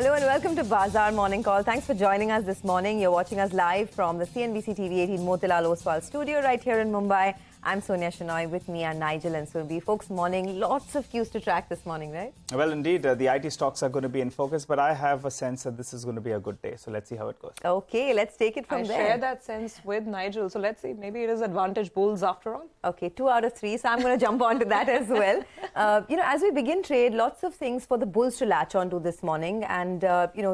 Hello and welcome to Bazaar Morning Call. Thanks for joining us this morning. You're watching us live from the CNBC-TV18 Motilal Oswal studio right here in Mumbai. I'm Sonia Shenoy. With me are Nigel and Surbi. Folks, morning. Lots of cues to track this morning, right? Well, indeed, the IT stocks are going to be in focus, but I have a sense that this is going to be a good day. So let's see how it goes. Okay, let's take it from there. I share that sense with Nigel. So let's see. Maybe it is advantage bulls after all. Okay, 2 out of 3. So I'm going to jump on to that as well. As we begin trade, lots of things for the bulls to latch on to this morning. And,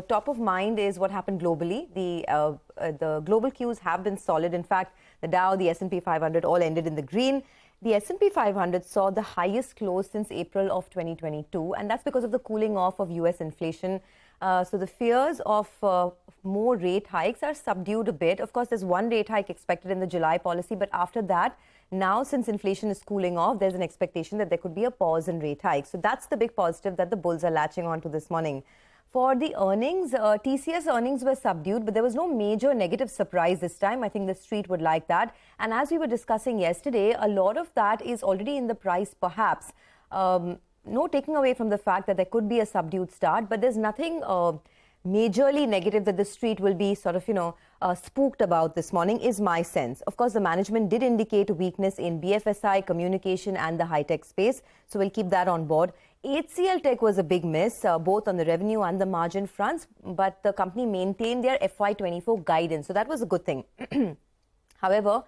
top of mind is what happened globally. The global cues have been solid. In fact, the Dow, the S&P 500 all ended in the green. The S&P 500 saw the highest close since April of 2022, and that's because of the cooling off of US inflation. So the fears of more rate hikes are subdued a bit. Of course, there's one rate hike expected in the July policy, but after that, now since inflation is cooling off, there's an expectation that there could be a pause in rate hikes. So that's the big positive that the bulls are latching on to this morning. For the earnings, TCS earnings were subdued, but there was no major negative surprise this time. I think the street would like that. And as we were discussing yesterday, a lot of that is already in the price, perhaps. No taking away from the fact that there could be a subdued start, but there's nothing majorly negative that the street will be sort of, spooked about this morning, is my sense. Of course, the management did indicate a weakness in BFSI, communication and the high-tech space, so we'll keep that on board. HCL Tech was a big miss, both on the revenue and the margin fronts, but the company maintained their FY24 guidance, so that was a good thing. However,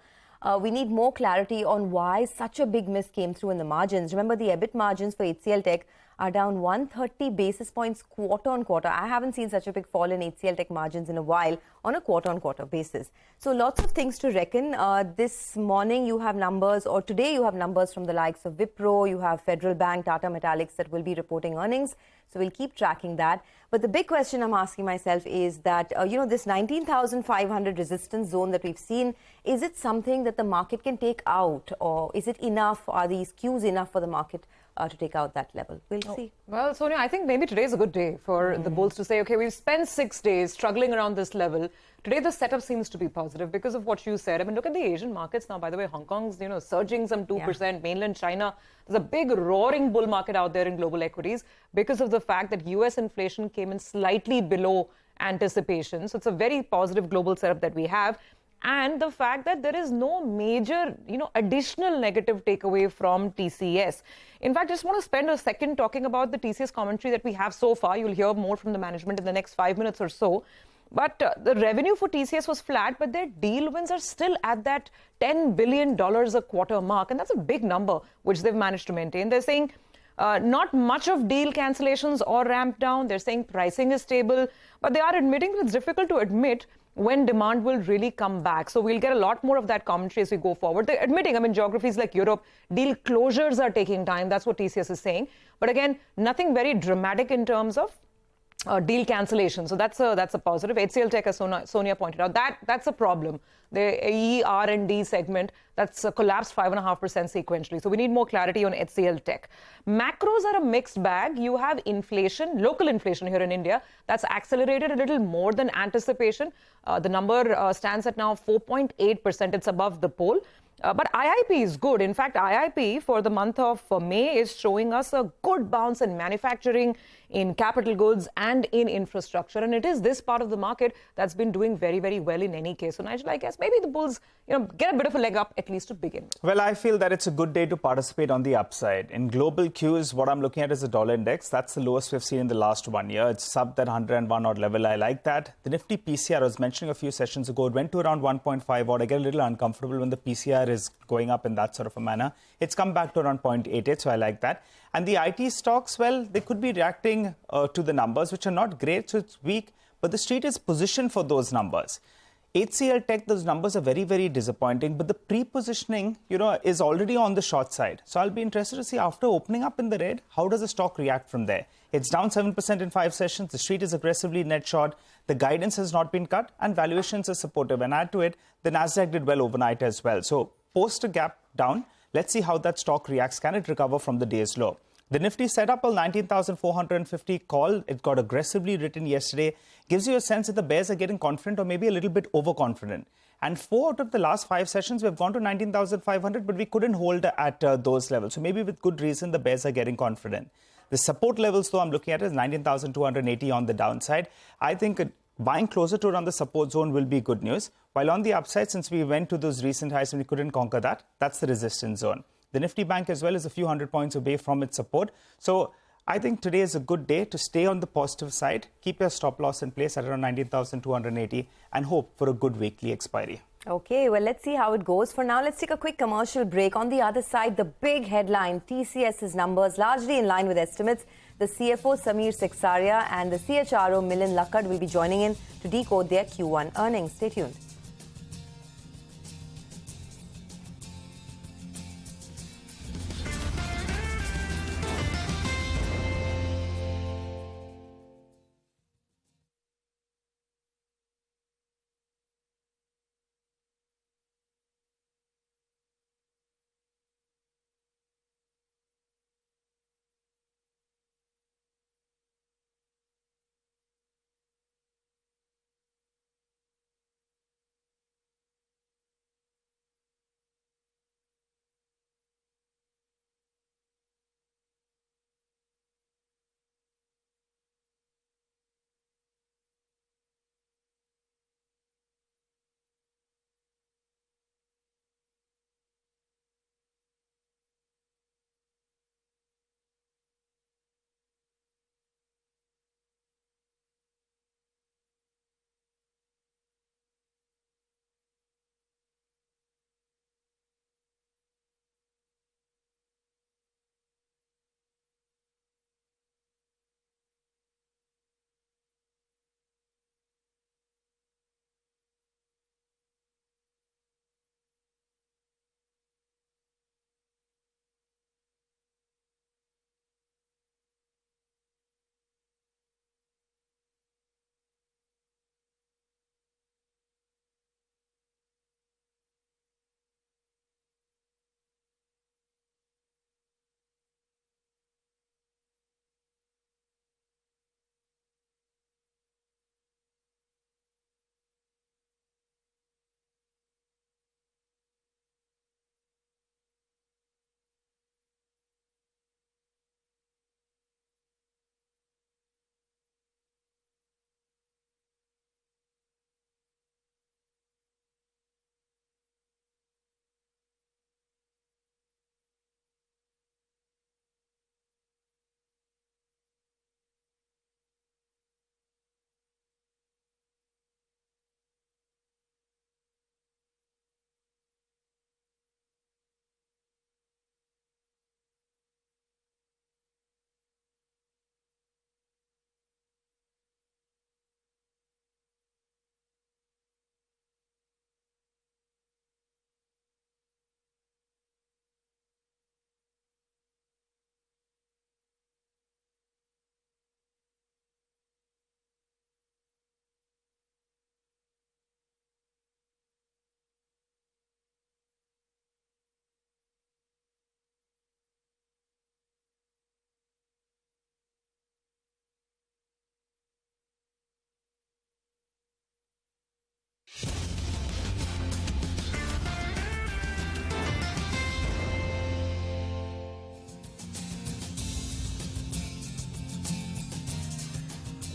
we need more clarity on why such a big miss came through in the margins. Remember, the EBIT margins for HCL Tech are down 130 basis points quarter on quarter. I haven't seen such a big fall in HCL Tech margins in a while on a quarter on quarter basis. So lots of things to reckon. This morning you have numbers, or today you have numbers from the likes of Wipro, you have Federal Bank, Tata Metallics that will be reporting earnings. So we'll keep tracking that. But the big question I'm asking myself is that, this 19,500 resistance zone that we've seen, is it something that the market can take out, or is it enough? Are these cues enough for the market to take out that level? We'll see. Well, Sonia, I think maybe today's a good day for the bulls to say, okay, we've spent 6 days struggling around this level. Today, the setup seems to be positive because of what you said. I mean, look at the Asian markets now. By the way, Hong Kong's, surging some 2%. Yeah. Mainland China, there's a big roaring bull market out there in global equities because of the fact that US inflation came in slightly below anticipation. So it's a very positive global setup that we have. And the fact that there is no major, additional negative takeaway from TCS. In fact, I just want to spend a second talking about the TCS commentary that we have so far. You'll hear more from the management in the next 5 minutes or so. But the revenue for TCS was flat, but their deal wins are still at that $10 billion a quarter mark. And that's a big number, which they've managed to maintain. They're saying not much of deal cancellations or ramp down. They're saying pricing is stable, but they are admitting that it's difficult to admit when demand will really come back. So we'll get a lot more of that commentary as we go forward. They're admitting, geographies like Europe, deal closures are taking time. That's what TCS is saying. But again, nothing very dramatic in terms of deal cancellation. So that's a positive. HCL Tech, as Sonia pointed out, that's a problem. The ER&D segment, that's collapsed 5.5% sequentially. So we need more clarity on HCL Tech. Macros are a mixed bag. You have inflation, local inflation here in India, that's accelerated a little more than anticipation. The number stands at now 4.8%. It's above the poll. But IIP is good. In fact, IIP for the month of May is showing us a good bounce in manufacturing, in capital goods and in infrastructure. And it is this part of the market that's been doing very, very well in any case. So, Nigel, I guess maybe the bulls, get a bit of a leg up, at least to begin with. Well, I feel that it's a good day to participate on the upside. In global cues, what I'm looking at is the dollar index. That's the lowest we've seen in the last 1 year. It's sub that 101 odd level. I like that. The Nifty PCR, I was mentioning a few sessions ago, it went to around 1.5 odd. I get a little uncomfortable when the PCR is going up in that sort of a manner. It's come back to around 0.88, so I like that. And the IT stocks, well, they could be reacting to the numbers, which are not great, so it's weak, but the street is positioned for those numbers. HCL Tech, those numbers are very, very disappointing, but the pre-positioning, is already on the short side. So I'll be interested to see after opening up in the red, how does the stock react from there? It's down 7% in 5 sessions. The street is aggressively net short. The guidance has not been cut and valuations are supportive. And add to it, the Nasdaq did well overnight as well. So post a gap down. Let's see how that stock reacts. Can it recover from the day's low? The Nifty set up a 19,450 call. It got aggressively written yesterday. Gives you a sense that the bears are getting confident or maybe a little bit overconfident. And 4 out of the last 5 sessions, we've gone to 19,500, but we couldn't hold at those levels. So maybe with good reason, the bears are getting confident. The support levels, though, I'm looking at is 19,280 on the downside. I think buying closer to around the support zone will be good news. While on the upside, since we went to those recent highs and we couldn't conquer that, that's the resistance zone. The Nifty Bank as well is a few hundred points away from its support. So I think today is a good day to stay on the positive side, keep your stop loss in place at around 19,280 and hope for a good weekly expiry. Okay, well, let's see how it goes. For now, let's take a quick commercial break. On the other side, the big headline, TCS's numbers largely in line with estimates. The CFO, Samir Seksaria, and the CHRO, Milind Lakkad, will be joining in to decode their Q1 earnings. Stay tuned.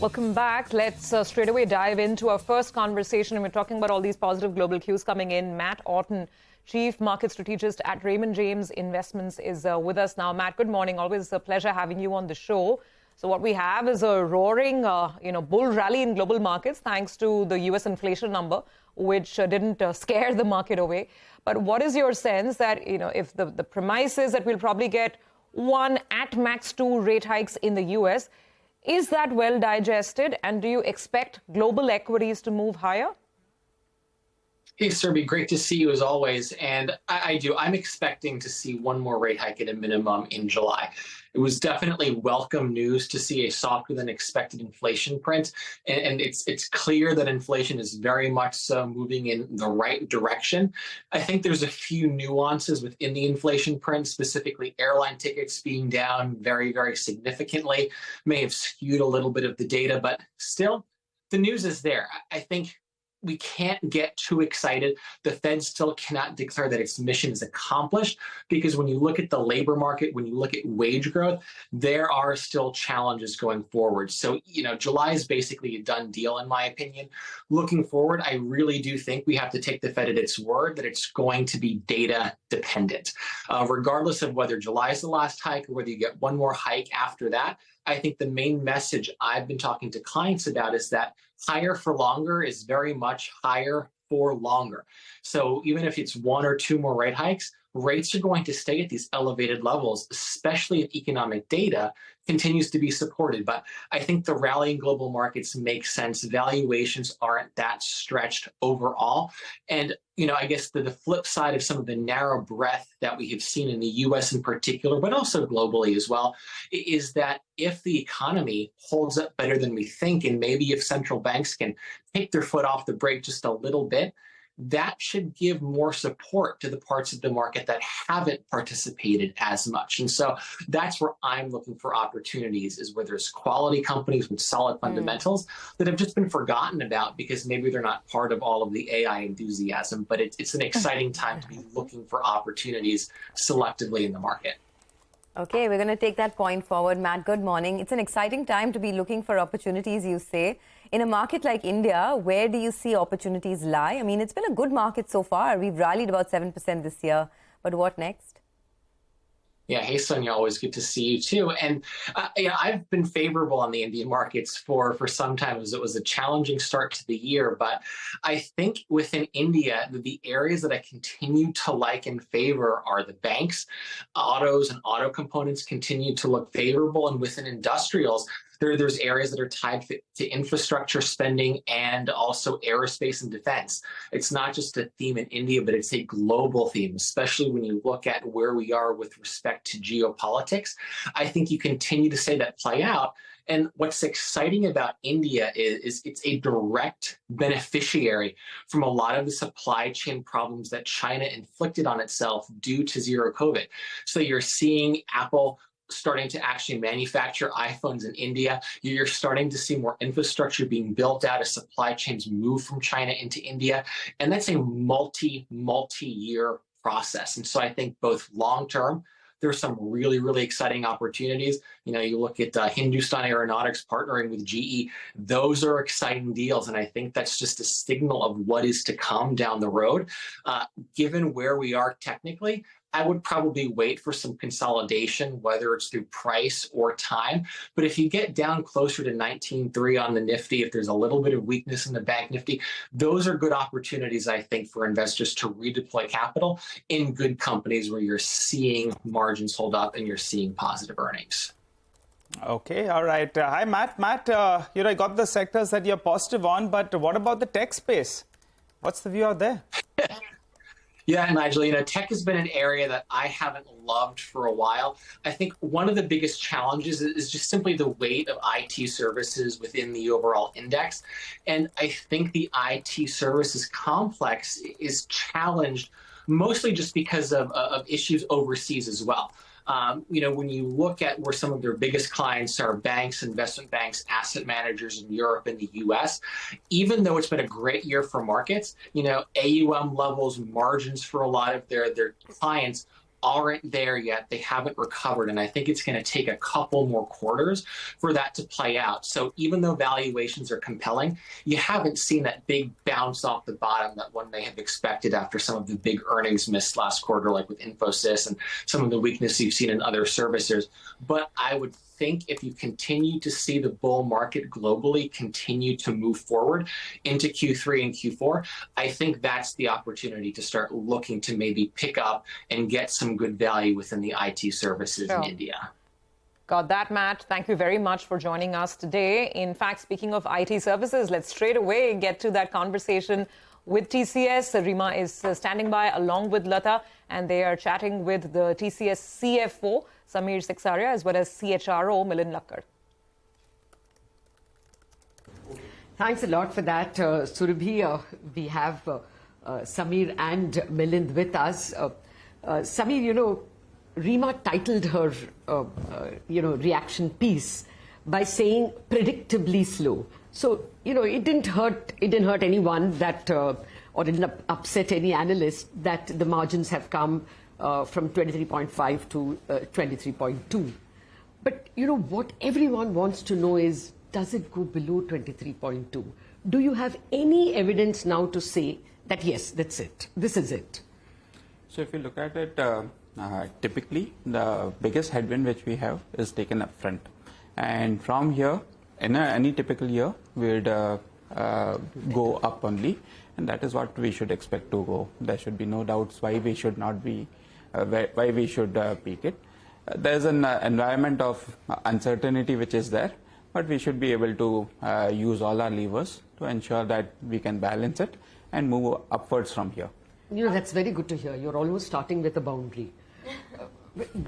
Welcome back. Let's straight away dive into our first conversation. And we're talking about all these positive global cues coming in. Matt Orton, Chief Market Strategist at Raymond James Investments, is with us now. Matt, good morning. Always a pleasure having you on the show. So what we have is a roaring, bull rally in global markets thanks to the U.S. inflation number, which didn't scare the market away. But what is your sense that, if the premise is that we'll probably get one at max 2 rate hikes in the U.S., is that well digested, and do you expect global equities to move higher? Hey, Surbi, great to see you as always. And I do. I'm expecting to see one more rate hike at a minimum in July. It was definitely welcome news to see a softer than expected inflation print. And it's clear that inflation is very much so moving in the right direction. I think there's a few nuances within the inflation print, specifically airline tickets being down very, very significantly, may have skewed a little bit of the data, but still, the news is there. I think we can't get too excited. The Fed still cannot declare that its mission is accomplished, because when you look at the labor market, when you look at wage growth, there are still challenges going forward. So, July is basically a done deal, in my opinion. Looking forward, I really do think we have to take the Fed at its word that it's going to be data dependent. Regardless of whether July is the last hike or whether you get one more hike after that, I think the main message I've been talking to clients about is that higher for longer is very much higher for longer. So even if it's one or two more rate hikes, rates are going to stay at these elevated levels, especially if economic data continues to be supported. But I think the rally in global markets makes sense. Valuations aren't that stretched overall. And, I guess the flip side of some of the narrow breadth that we have seen in the US in particular, but also globally as well, is that if the economy holds up better than we think, and maybe if central banks can take their foot off the brake just a little bit, that should give more support to the parts of the market that haven't participated as much. And so that's where I'm looking for opportunities, is where there's quality companies with solid fundamentals that have just been forgotten about because maybe they're not part of all of the AI enthusiasm. But it's an exciting time to be looking for opportunities selectively in the market. Okay, we're going to take that point forward. Matt, good morning. It's an exciting time to be looking for opportunities, you say. In a market like India, where do you see opportunities lie? I mean, it's been a good market so far. We've rallied about 7% this year. But what next? Yeah, hey, Sonia, always good to see you too. And I've been favorable on the Indian markets for some time, as it was a challenging start to the year. But I think within India, the areas that I continue to like and favor are the banks. Autos and auto components continue to look favorable. And within industrials, there's areas that are tied to infrastructure spending and also aerospace and defense. It's not just a theme in India, but it's a global theme, especially when you look at where we are with respect to geopolitics. I think you continue to see that play out. And what's exciting about India is it's a direct beneficiary from a lot of the supply chain problems that China inflicted on itself due to zero COVID. So you're seeing Apple starting to actually manufacture iPhones in India. You're starting to see more infrastructure being built out as supply chains move from China into India. And that's a multi-year process. And so I think both long-term, there's some really, really exciting opportunities. You look at Hindustan Aeronautics partnering with GE. Those are exciting deals. And I think that's just a signal of what is to come down the road. Given where we are technically, I would probably wait for some consolidation, whether it's through price or time. But if you get down closer to 19.3 on the Nifty, if there's a little bit of weakness in the Bank Nifty, those are good opportunities, I think, for investors to redeploy capital in good companies where you're seeing margins hold up and you're seeing positive earnings. Okay, all right. Hi, Matt. Matt, I got the sectors that you're positive on, but what about the tech space? What's the view out there? Yeah, Nigel, tech has been an area that I haven't loved for a while. I think one of the biggest challenges is just simply the weight of IT services within the overall index. And I think the IT services complex is challenged mostly just because of issues overseas as well. When you look at where some of their biggest clients are, banks, investment banks, asset managers in Europe and the US, even though it's been a great year for markets, AUM levels, margins for a lot of their clients aren't there yet. They haven't recovered. And I think it's going to take a couple more quarters for that to play out. So even though valuations are compelling, you haven't seen that big bounce off the bottom that one may have expected after some of the big earnings missed last quarter, like with Infosys and some of the weakness you've seen in other services. But I would think if you continue to see the bull market globally continue to move forward into Q3 and Q4, I think that's the opportunity to start looking to maybe pick up and get some good value within the IT services in India. Got that, Matt. Thank you very much for joining us today. In fact, speaking of IT services, let's straight away get to that conversation with TCS. Rima is standing by along with Lata, and they are chatting with the TCS CFO, Samir Seksaria, as well as CHRO, Milind Lakkad. Thanks a lot for that, Surabhi. We have Samir and Milind with us. Samir, Rima titled her, reaction piece by saying predictably slow. So, it didn't hurt anyone that, or didn't upset any analyst that the margins have come from 23.5 to 23.2. But, what everyone wants to know is, does it go below 23.2? Do you have any evidence now to say that, yes, that's it, this is it? So if you look at it, typically the biggest headwind which we have is taken up front. And from here, in any typical year, we would go up only. And that is what we should expect to go. There should be no doubts why we should not be, why we should peak it. There's an environment of uncertainty which is there, but we should be able to use all our levers to ensure that we can balance it and move upwards from here. That's very good to hear. You're almost starting with a boundary.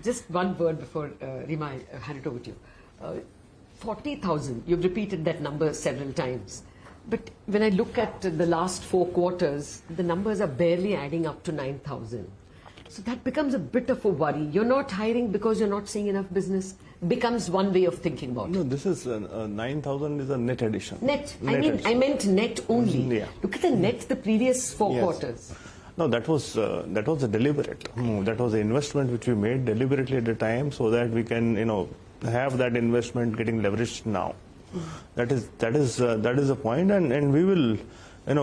Just one word before, Rima, I hand it over to you. 40,000, you've repeated that number several times. But when I look at the last 4 quarters, the numbers are barely adding up to 9,000. So that becomes a bit of a worry. You're not hiring because you're not seeing enough business. Becomes one way of thinking about it. No, this is 9,000 is a net addition. Net. Addition. I meant net only. Yeah. Look at the net the previous 4 quarters. No, that was a deliberate move. That was an investment which we made deliberately at the time so that we can, have that investment getting leveraged now. That is the point, and we will,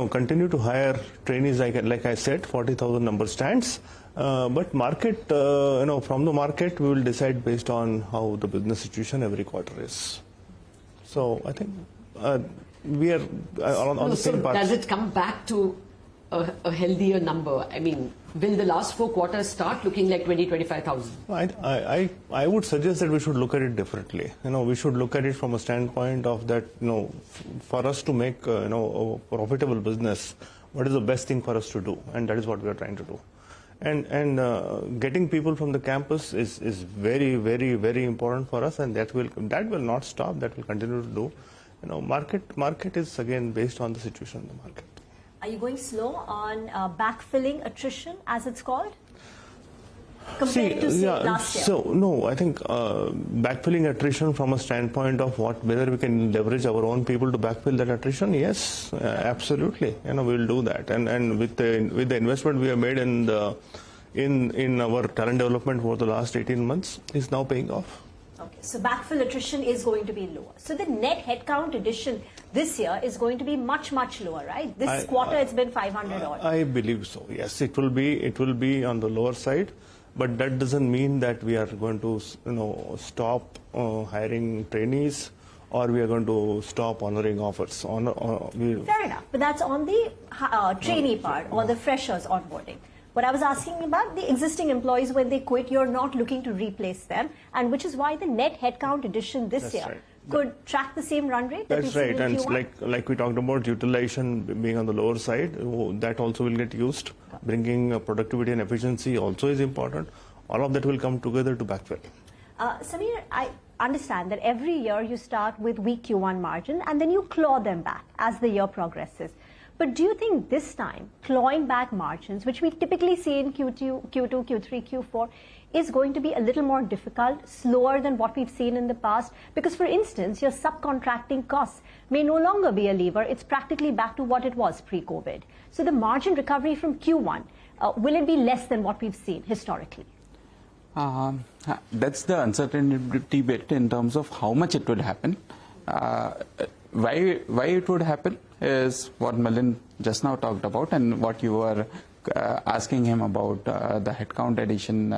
continue to hire trainees. Like I said, 40,000 number stands. But market, from the market, we will decide based on how the business situation every quarter is. So I think we are on the same path. Does it come back to a healthier number? I mean, will the last 4 quarters start looking like 20,000-25,000? I would suggest that we should look at it differently. We should look at it from a standpoint of that, for us to make, a profitable business, what is the best thing for us to do? And that is what we are trying to do. And getting people from the campus is very, very, very important for us, and that will not stop. That will continue to do. Market is again based on the situation in the market. Are you going slow on backfilling attrition, as it's called, compared to last year? So no, I think backfilling attrition from a standpoint of whether we can leverage our own people to backfill that attrition. Yes, absolutely. We'll do that. And with the investment we have made in our talent development over the last 18 months is now paying off. Okay, so backfill attrition is going to be lower. So the net headcount addition this year is going to be much, much lower, right? This quarter it's been 500 odd. I believe so. Yes, it will be on the lower side, but that doesn't mean that we are going to stop hiring trainees or we are going to stop honoring offers. Fair enough, but that's on the trainee part or the freshers onboarding. What I was asking about, the existing employees, when they quit, you're not looking to replace them, and which is why the net headcount addition this year could track the same run rate. That's right, and like we talked about, utilization being on the lower side, that also will get used. Bringing productivity and efficiency also is important. All of that will come together to backfill. Samir, I understand that every year you start with weak Q1 margin and then you claw them back as the year progresses. But do you think this time, clawing back margins, which we typically see in Q2, Q3, Q4, is going to be a little more difficult, slower than what we've seen in the past? Because, for instance, your subcontracting costs may no longer be a lever. It's practically back to what it was pre-COVID. So the margin recovery from Q1, will it be less than what we've seen historically? That's the uncertainty bit in terms of how much it would happen. Why it would happen is what Milind just now talked about, and what you were asking him about, the headcount addition,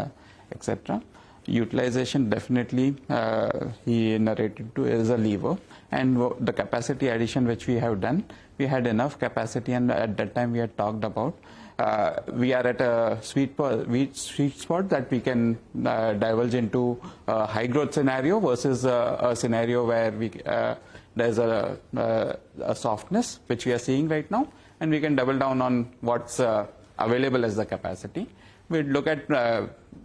etc. Utilization, definitely, he narrated to, is a lever, and the capacity addition which we have done, we had enough capacity, and at that time we had talked about we are at a sweet spot that we can divulge into a high growth scenario versus a scenario where there's a softness which we are seeing right now, and we can double down on what's available as the capacity. We'd look at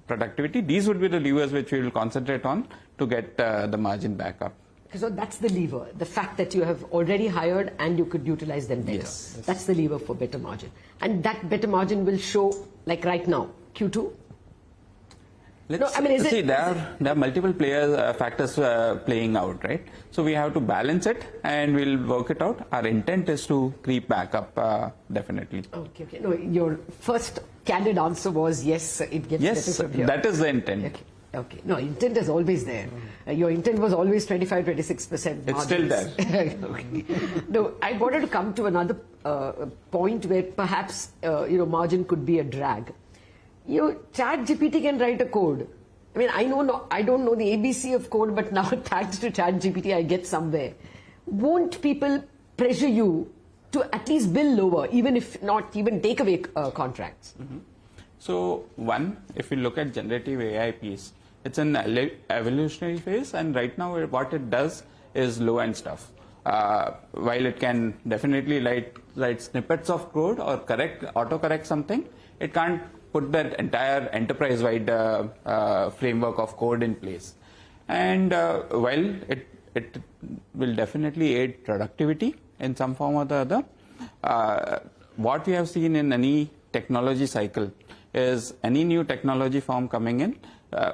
productivity. These would be the levers which we will concentrate on to get the margin back up. So that's the lever, the fact that you have already hired and you could utilize them better. Yes. That's the lever for better margin. And that better margin will show, like right now, Q2? See, there are multiple factors playing out, right? So we have to balance it and we'll work it out. Our intent is to creep back up, definitely. Okay. No, your first candid answer was yes, it gets Yes, better from here. that is the intent. Okay. No, intent is always there. Your intent was always 25-26%. It's still there. Okay. No, I wanted to come to another point where perhaps margin could be a drag. ChatGPT can write a code. I mean, I don't know the ABC of code, but now thanks to ChatGPT, I get somewhere. Won't people pressure you to at least bill lower, even if not even take away contracts? Mm-hmm. So, one, if you look at generative AI piece, it's an evolutionary phase, and right now what it does is low-end stuff. While it can definitely write snippets of code or autocorrect something, it can't put that entire enterprise-wide framework of code in place. And while it will definitely aid productivity in some form or the other, what we have seen in any technology cycle is any new technology form coming in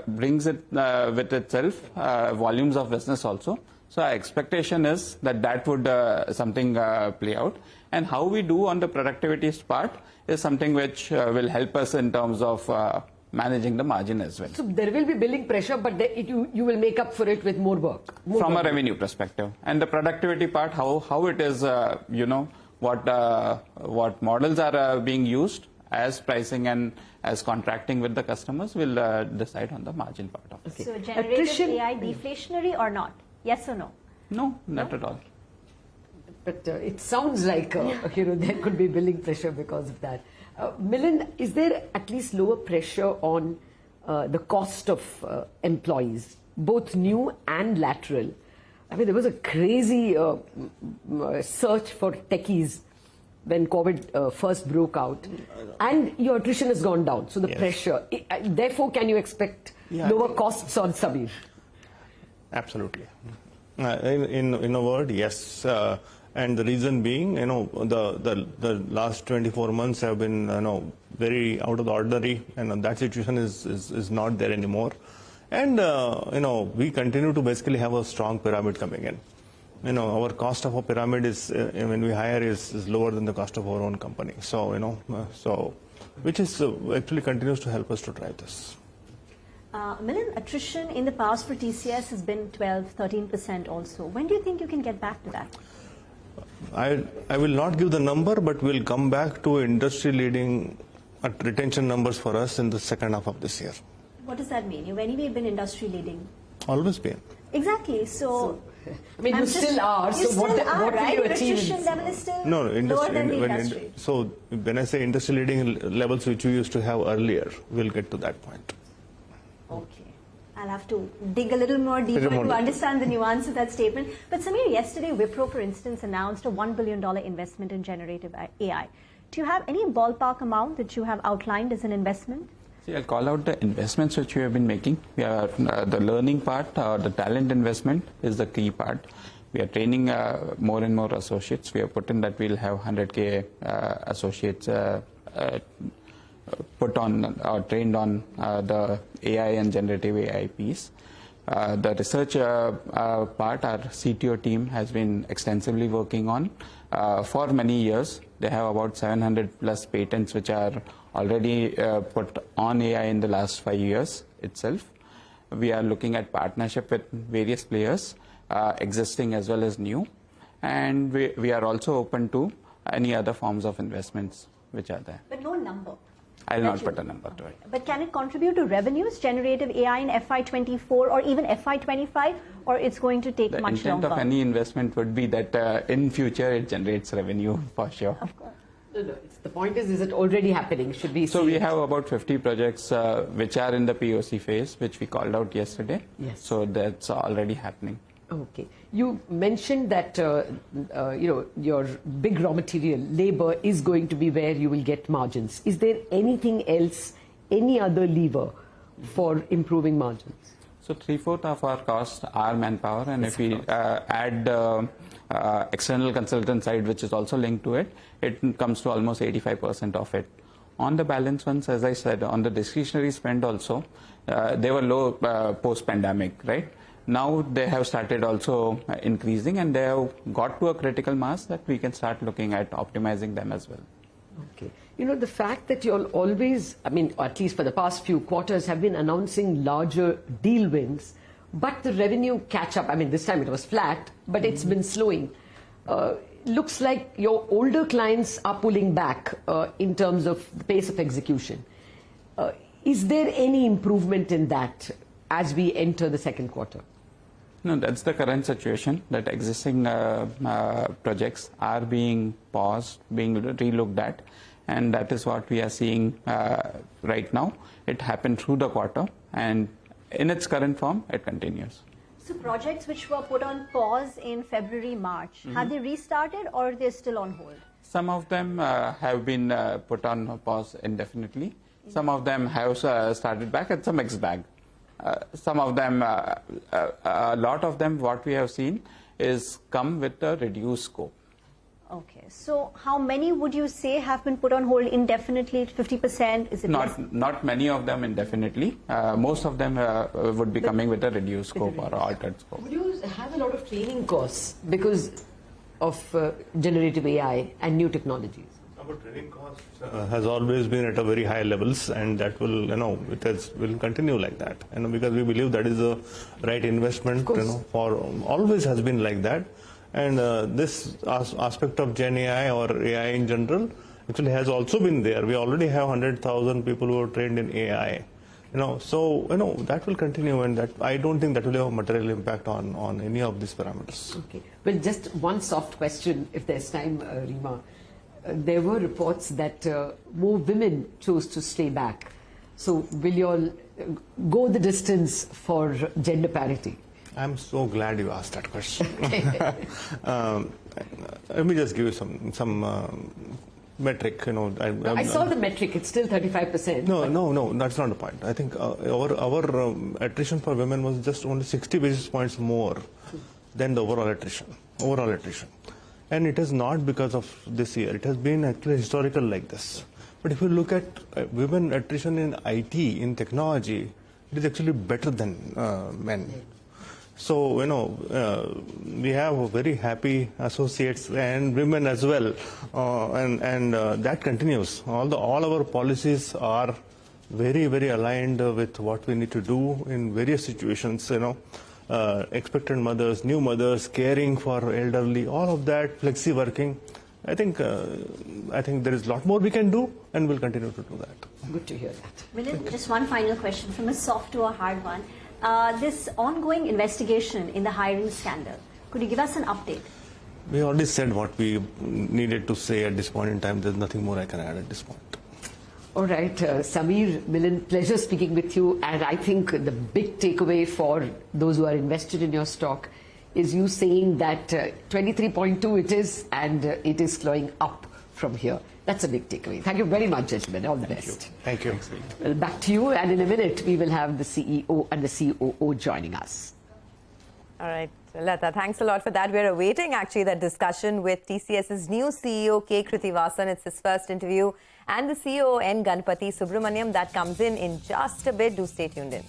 brings it with itself volumes of business also. So our expectation is that would something play out. And how we do on the productivity part is something which will help us in terms of managing the margin as well. So there will be billing pressure, but you will make up for it with more work. From a revenue perspective. And the productivity part, how it is, what models are being used as pricing and as contracting with the customers will decide on the margin part of it. Okay. So generative AI deflationary or not? Yes or no? No, not at all. But it sounds like there could be billing pressure because of that. Milind, is there at least lower pressure on the cost of employees, both new and lateral? I mean, there was a crazy search for techies when COVID first broke out, and your attrition has gone down. So the pressure, therefore, can you expect lower costs on Samir? Absolutely. In a word, yes. And the reason being, the last 24 months have been, very out of the ordinary, and that situation is not there anymore. And, we continue to basically have a strong pyramid coming in. Our cost of a pyramid is, when we hire, is lower than the cost of our own company. So, which is actually continues to help us to drive this. Milind, attrition in the past for TCS has been 12-13% also. When do you think you can get back to that? I will not give the number, but we'll come back to industry-leading retention numbers for us in the second half of this year. What does that mean? You've anyway been industry-leading. Always been. Exactly. So I mean, you still are. So what will you achieve? Attrition level is still lower than the industry. So when I say industry-leading levels, which we used to have earlier, we'll get to that point. Okay. I'll have to dig a little more deeper to understand the nuance of that statement. But Samir, yesterday Wipro, for instance, announced a $1 billion investment in generative AI. Do you have any ballpark amount that you have outlined as an investment? See, I'll call out the investments which we have been making. We are the learning part, the talent investment is the key part. We are training more and more associates. We have put in that we'll have 100K associates put on or trained on the AI and generative AI piece. The research part, our CTO team has been extensively working on for many years. They have about 700 plus patents which are already put on AI in the last 5 years itself. We are looking at partnership with various players, existing as well as new. And we are also open to any other forms of investments which are there. But no number. I'll not put a number to it. But can it contribute to revenues, generative AI in FY24 or even FY25, or it's going to take much longer? The intent of any investment would be that in future it generates revenue for sure. Of course. No, the point is it already happening? Should we So we have about 50 projects which are in the POC phase, which we called out yesterday. Yes. So that's already happening. Okay. You mentioned that, your big raw material, labor, is going to be where you will get margins. Is there anything else, any other lever for improving margins? So 3/4 of our costs are manpower, and if we add the external consultant side, which is also linked to it, it comes to almost 85% of it. On the balance ones, as I said, on the discretionary spend also, they were low post-pandemic, right? Now they have started also increasing, and they have got to a critical mass that we can start looking at optimizing them as well. Okay. You know, the fact that you'll always, I mean, at least for the past few quarters, have been announcing larger deal wins, but the revenue catch up, I mean, this time it was flat, but it's been slowing. Looks like your older clients are pulling back in terms of the pace of execution. Is there any improvement in that as we enter the second quarter? No, that's the current situation, that existing projects are being paused, being relooked at, and that is what we are seeing right now. It happened through the quarter, and in its current form, it continues. So projects which were put on pause in February, March, have they restarted or are they still on hold? Some of them have been put on pause indefinitely. Some of them have started back. It's a mixed bag. Some of them, a lot of them, what we have seen is come with a reduced scope. Okay, so how many would you say have been put on hold indefinitely? 50%? Is it less? Not many of them indefinitely. Most of them would be coming with a reduced scope or altered scope. Would you have a lot of training costs because of generative AI and new technologies? Our training cost has always been at a very high levels, and that will, will continue like that. Because we believe that is the right investment. For always has been like that. And this aspect of Gen AI or AI in general actually has also been there. We already have 100,000 people who are trained in AI. That will continue, and that I don't think that will have a material impact on any of these parameters. Okay. Well, just one soft question, if there's time, Rima. There were reports that more women chose to stay back. So will you all go the distance for gender parity? I'm so glad you asked that question. Let me just give you some metric. I saw the metric. It's still 35%. No, that's not the point. I think our attrition for women was just only 60 basis points more than the overall attrition. And it is not because of this year. It has been actually historical like this. But if you look at women attrition in IT, in technology, it is actually better than men. So, we have very happy associates and women as well. And that continues. All our policies are very, very aligned with what we need to do in various situations, expectant mothers, new mothers, caring for elderly, all of that, flexi working. I think there is a lot more we can do, and we'll continue to do that. Good to hear that. Milind, just one final question, from a soft to a hard one. This ongoing investigation in the hiring scandal, could you give us an update? We already said what we needed to say at this point in time. There's nothing more I can add at this point. All right, Samir, Milind, pleasure speaking with you. And I think the big takeaway for those who are invested in your stock is you saying that 23.2 it is, and it is flowing up from here. That's a big takeaway. Thank you very much, gentlemen. All the best. Thank you. Well, back to you. And in a minute, we will have the CEO and the COO joining us. All right, Lata, thanks a lot for that. We're awaiting actually that discussion with TCS's new CEO, K. Krithivasan. It's his first interview. And the CEO, N. Ganpati Subramaniam, that comes in just a bit. Do stay tuned in.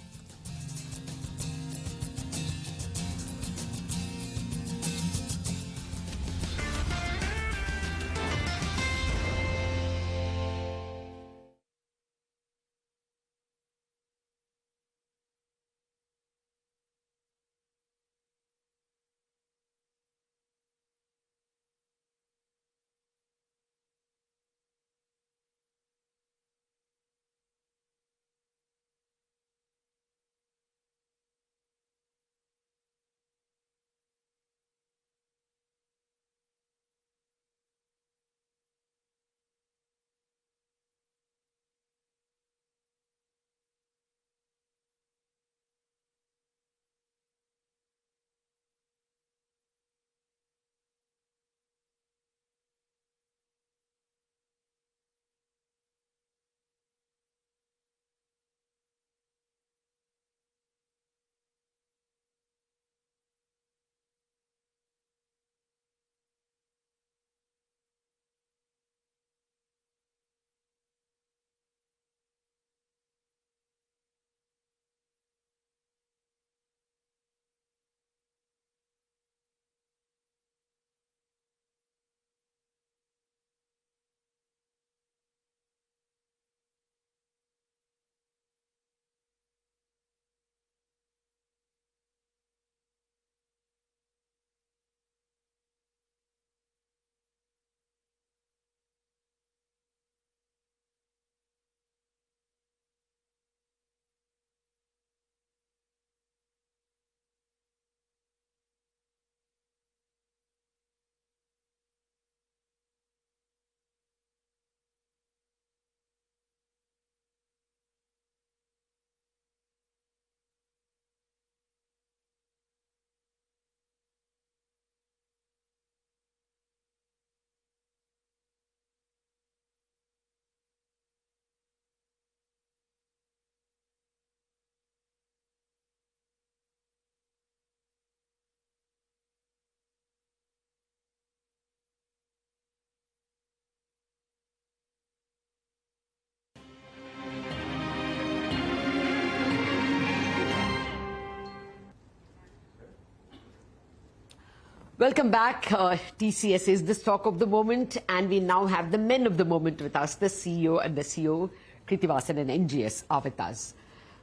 Welcome back. TCS is the stock of the moment, and we now have the men of the moment with us. The CEO and the CEO, Krithivasan and NGS, are with us.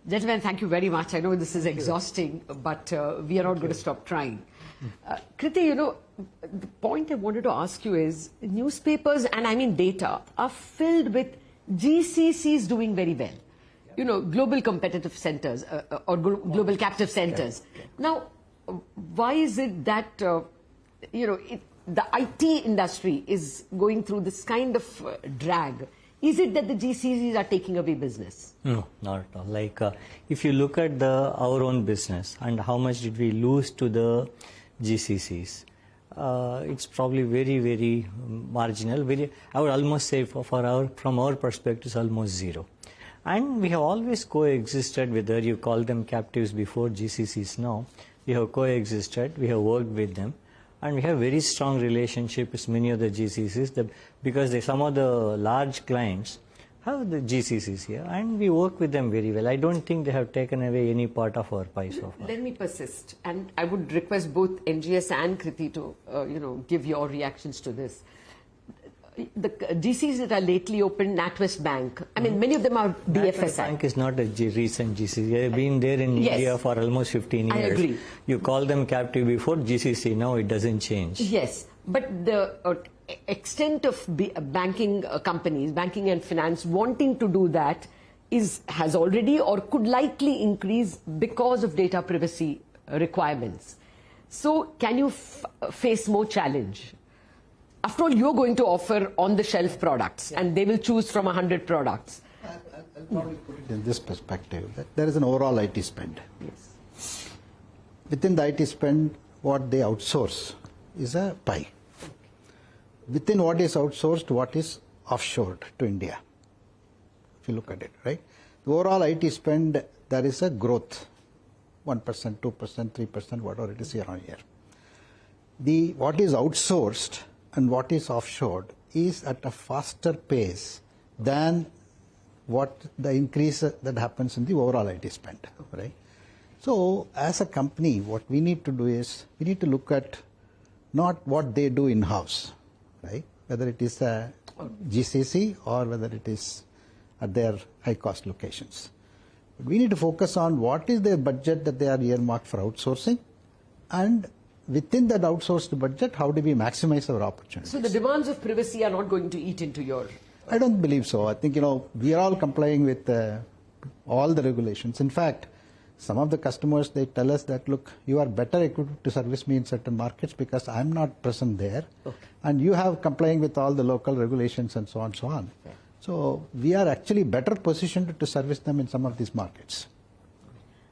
Gentlemen, thank you very much. I know this is exhausting, but we are not going to stop trying. Krithi, you know, the point I wanted to ask you is newspapers, and I mean data, are filled with GCCs doing very well. You know, global competitive centers or global captive centers. Now, why is it that, you know, the IT industry is going through this kind of drag? Is it that the GCCs are taking away business? No, not at all. Like, if you look at our own business and how much did we lose to the GCCs, it's probably very, very marginal. I would almost say from our perspective, it's almost zero. And we have always coexisted, whether you call them captives before, GCCs now. We have coexisted, we have worked with them, and we have very strong relationship with many of the GCCs because some of the large clients have the GCCs here, and we work with them very well. I don't think they have taken away any part of our pie so far. Let me persist, and I would request both NGS and Krithi to, you know, give your reactions to this. The GCs that are lately opened, NatWest Bank, I mean, many of them are BFSI. NatWest Bank is not a recent GCC. They have been there in India for almost 15 years. I agree. You call them captive before GCC, now it doesn't change. Yes, but the extent of banking companies, banking and finance wanting to do that has already or could likely increase because of data privacy requirements. So can you face more challenge? After all, you're going to offer on-the-shelf products, and they will choose from 100 products. I'll probably put it in this perspective, that there is an overall IT spend. Yes. Within the IT spend, what they outsource is a pie. Within what is outsourced, what is offshored to India, if you look at it, right? The overall IT spend, there is a growth, 1%, 2%, 3%, whatever it is year on year. What is outsourced and what is offshored is at a faster pace than what the increase that happens in the overall IT spend, right? So as a company, what we need to do is, we need to look at not what they do in-house, right? Whether it is a GCC or whether it is at their high-cost locations. But we need to focus on what is their budget that they are earmarked for outsourcing, and within that outsourced budget, how do we maximize our opportunities? So the demands of privacy are not going to eat into your... I don't believe so. I think, you know, we are all complying with all the regulations. In fact, some of the customers, they tell us that, look, you are better equipped to service me in certain markets because I'm not present there. Okay. And you have complying with all the local regulations and so on and so on. Okay. So we are actually better positioned to service them in some of these markets.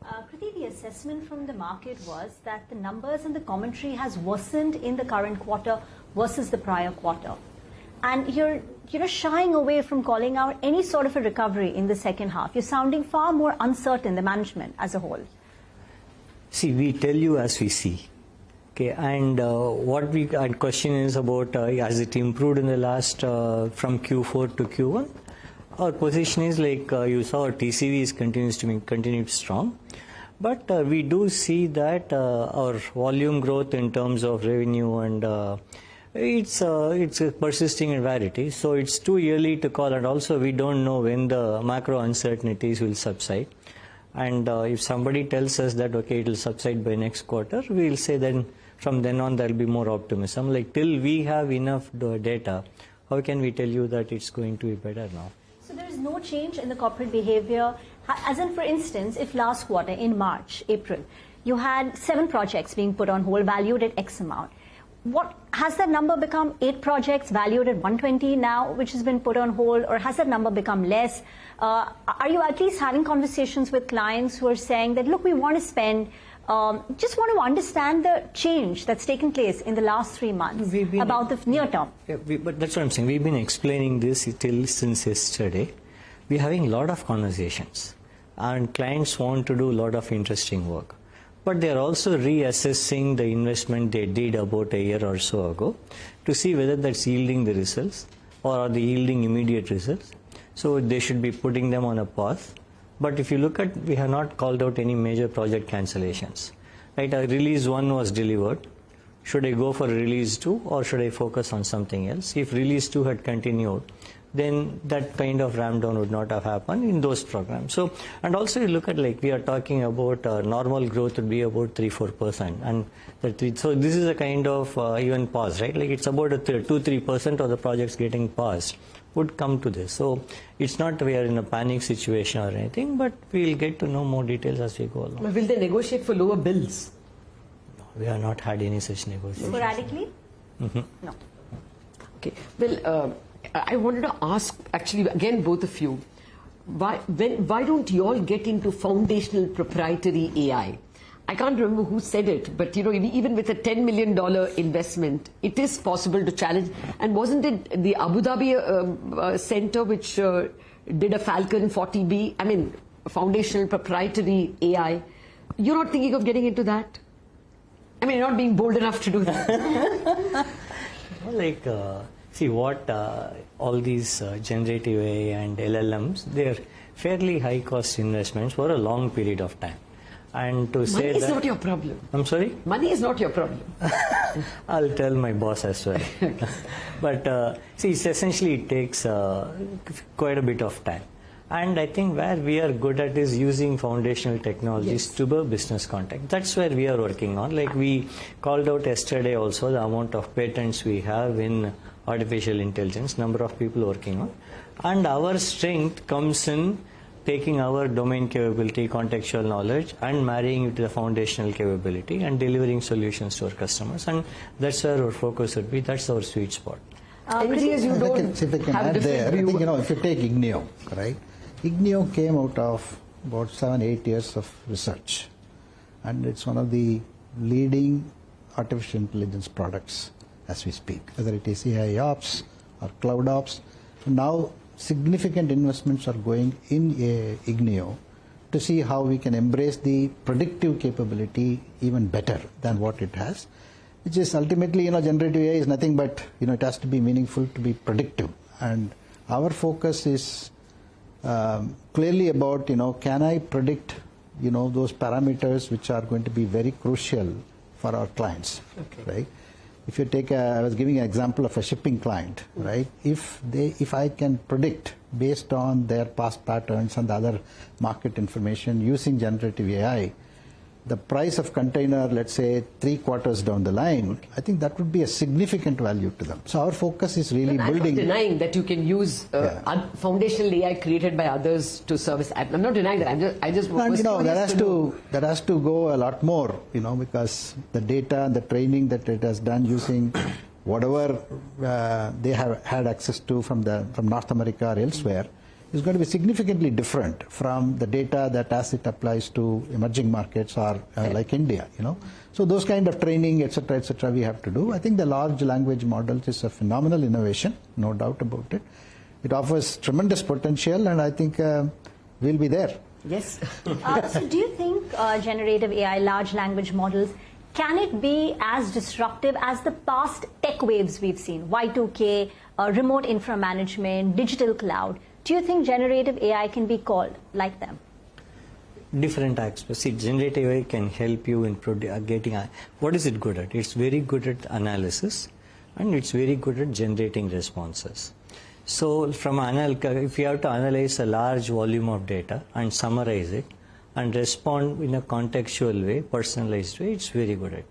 Krithi, the assessment from the market was that the numbers and the commentary has worsened in the current quarter versus the prior quarter. And you're shying away from calling out any sort of a recovery in the second half. You're sounding far more uncertain, the management as a whole. See, we tell you as we see. Okay, and our question is about has it improved in the last from Q4 to Q1? Our position is like you saw, our TCV continued strong, but we do see that our volume growth in terms of revenue and it's persisting in variety. So it's too early to call, and also we don't know when the macro uncertainties will subside. And if somebody tells us that okay, it will subside by next quarter, we'll say then from then on there will be more optimism. Like till we have enough data, how can we tell you that it's going to be better now? So there is no change in the corporate behavior. As in, for instance, if last quarter in March, April, you had 7 projects being put on hold valued at X amount. What has that number become 8 projects valued at 120 now, which has been put on hold, or has that number become less? Are you at least having conversations with clients who are saying that, look, we want to spend, just want to understand the change that's taken place in the last 3 months about the near term? Yeah, but that's what I'm saying. We've been explaining this since yesterday. We're having a lot of conversations, and clients want to do a lot of interesting work. But they're also reassessing the investment they did about a year or so ago to see whether that's yielding the results or are they yielding immediate results. So they should be putting them on a pause. But if you look at, we have not called out any major project cancellations. Right, our release 1 was delivered. should I go for release 2 or should I focus on something else? If release 2 had continued, then that kind of ramp down would not have happened in those programs. So, and also you look at, like, we are talking about normal growth would be about 3-4%, and so this is a kind of even pause, right? Like, it's about 2-3% of the projects getting paused would come to this. So it's not we are in a panic situation or anything, but we'll get to know more details as we go along. Will they negotiate for lower bills? No, we have not had any such negotiations. Sporadically? No. Okay. Well, I wanted to ask, actually, again, both of you, why don't you all get into foundational proprietary AI? I can't remember who said it, but you know, even with a $10 million investment, it is possible to challenge. And wasn't it the Abu Dhabi center which did a Falcon 40B? I mean, foundational proprietary AI. You're not thinking of getting into that? I mean, you're not being bold enough to do that. Like, see what all these generative AI and LLMs, they're fairly high cost investments for a long period of time. And to say money is not your problem. I'm sorry? Money is not your problem. I'll tell my boss as well. But see, essentially it takes quite a bit of time. And I think where we are good at is using foundational technologies to the business context. That's where we are working on. Like we called out yesterday also the amount of patents we have in artificial intelligence, number of people working on. And our strength comes in taking our domain capability, contextual knowledge, and marrying it to the foundational capability and delivering solutions to our customers. And that's where our focus would be. That's our sweet spot. Engineers, you don't if I can have add there, different I think, view. if you take Ignio, right? Ignio came out of about 7-8 years of research. And it's one of the leading artificial intelligence products as we speak, whether it is AI ops or cloud ops. Now, significant investments are going in Ignio to see how we can embrace the predictive capability even better than what it has, which is ultimately, generative AI is nothing but, it has to be meaningful to be predictive. And our focus is clearly about, can I predict, those parameters which are going to be very crucial for our clients, right? If you take I was giving an example of a shipping client, right? If I can predict based on their past patterns and the other market information using generative AI, the price of container, let's say 3 quarters down the line, I think that would be a significant value to them. So our focus is really I'm building. not denying that you can use foundational AI created by others to service. I'm not denying that. I just And that has to go a lot more, because the data and the training that it has done using whatever they have had access to from North America or elsewhere is going to be significantly different from the data that as it applies to emerging markets or like India, So those kind of training, etc., we have to do. I think the large language models is a phenomenal innovation, no doubt about it. It offers tremendous potential, and I think we'll be there. Yes. So do you think generative AI, large language models, can it be as disruptive as the past tech waves we've seen, Y2K, remote infra management, digital cloud? Do you think generative AI can be called like them? Different aspects. See, generative AI can help you in getting. What is it good at? It's very good at analysis, and it's very good at generating responses. So, if you have to analyze a large volume of data and summarize it and respond in a contextual way, personalized way, it's very good at.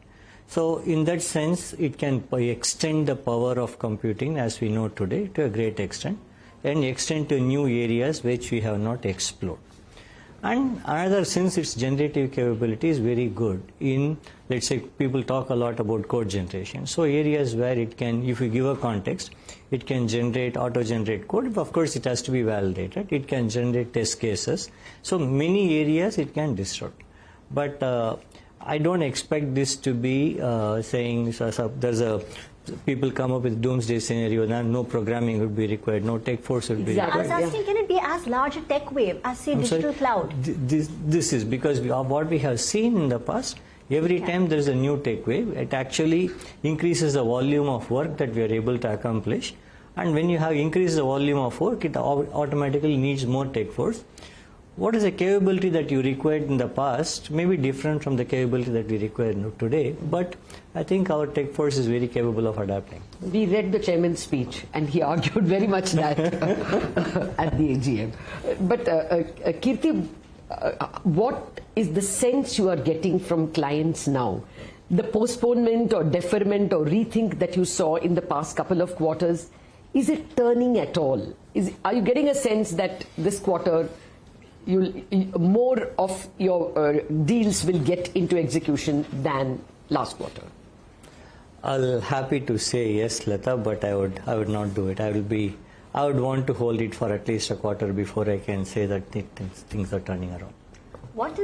So, in that sense, it can extend the power of computing as we know today to a great extent, and extend to new areas which we have not explored. And another, since its generative capability is very good in, let's say, people talk a lot about code generation. So areas where it can, if you give a context, it can auto-generate code. Of course, it has to be validated. It can generate test cases. So many areas it can disrupt. But I don't expect this to be saying, people come up with doomsday scenario, no programming would be required, no tech force would be required. I was asking, can it be as large a tech wave as, say, digital cloud? This is because what we have seen in the past, every time there is a new tech wave, it actually increases the volume of work that we are able to accomplish. And when you have increased the volume of work, it automatically needs more tech force. what is the capability that you required in the past may be different from the capability that we require today, but I think our tech force is very capable of adapting. We read the chairman's speech and he argued very much that at the AGM. But Kirti, what is the sense you are getting from clients now? The postponement or deferment or rethink that you saw in the past couple of quarters, is it turning at all? Are you getting a sense that this quarter more of your deals will get into execution than last quarter? I'll happy to say yes, Lata, but I would not do it. I would want to hold it for at least a quarter before I can say that things are turning around. What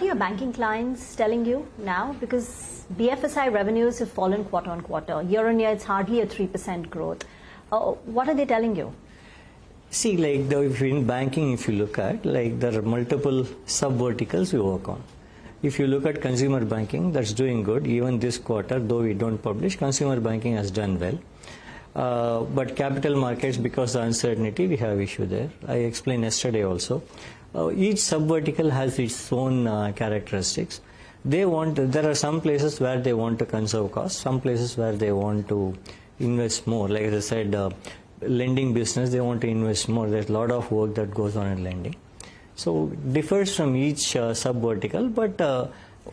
are your banking clients telling you now? Because BFSI revenues have fallen quarter on quarter. Year on year, it's hardly a 3% growth. What are they telling you? See, like in banking, if you look at, like there are multiple sub-verticals we work on. If you look at consumer banking, that's doing good. Even this quarter, though we don't publish, consumer banking has done well. But capital markets, because of the uncertainty, we have issue there. I explained yesterday also. Each sub-vertical has its own characteristics. There are some places where they want to conserve costs, some places where they want to invest more. Like as I said, lending business, they want to invest more. There's a lot of work that goes on in lending. So it differs from each sub-vertical, but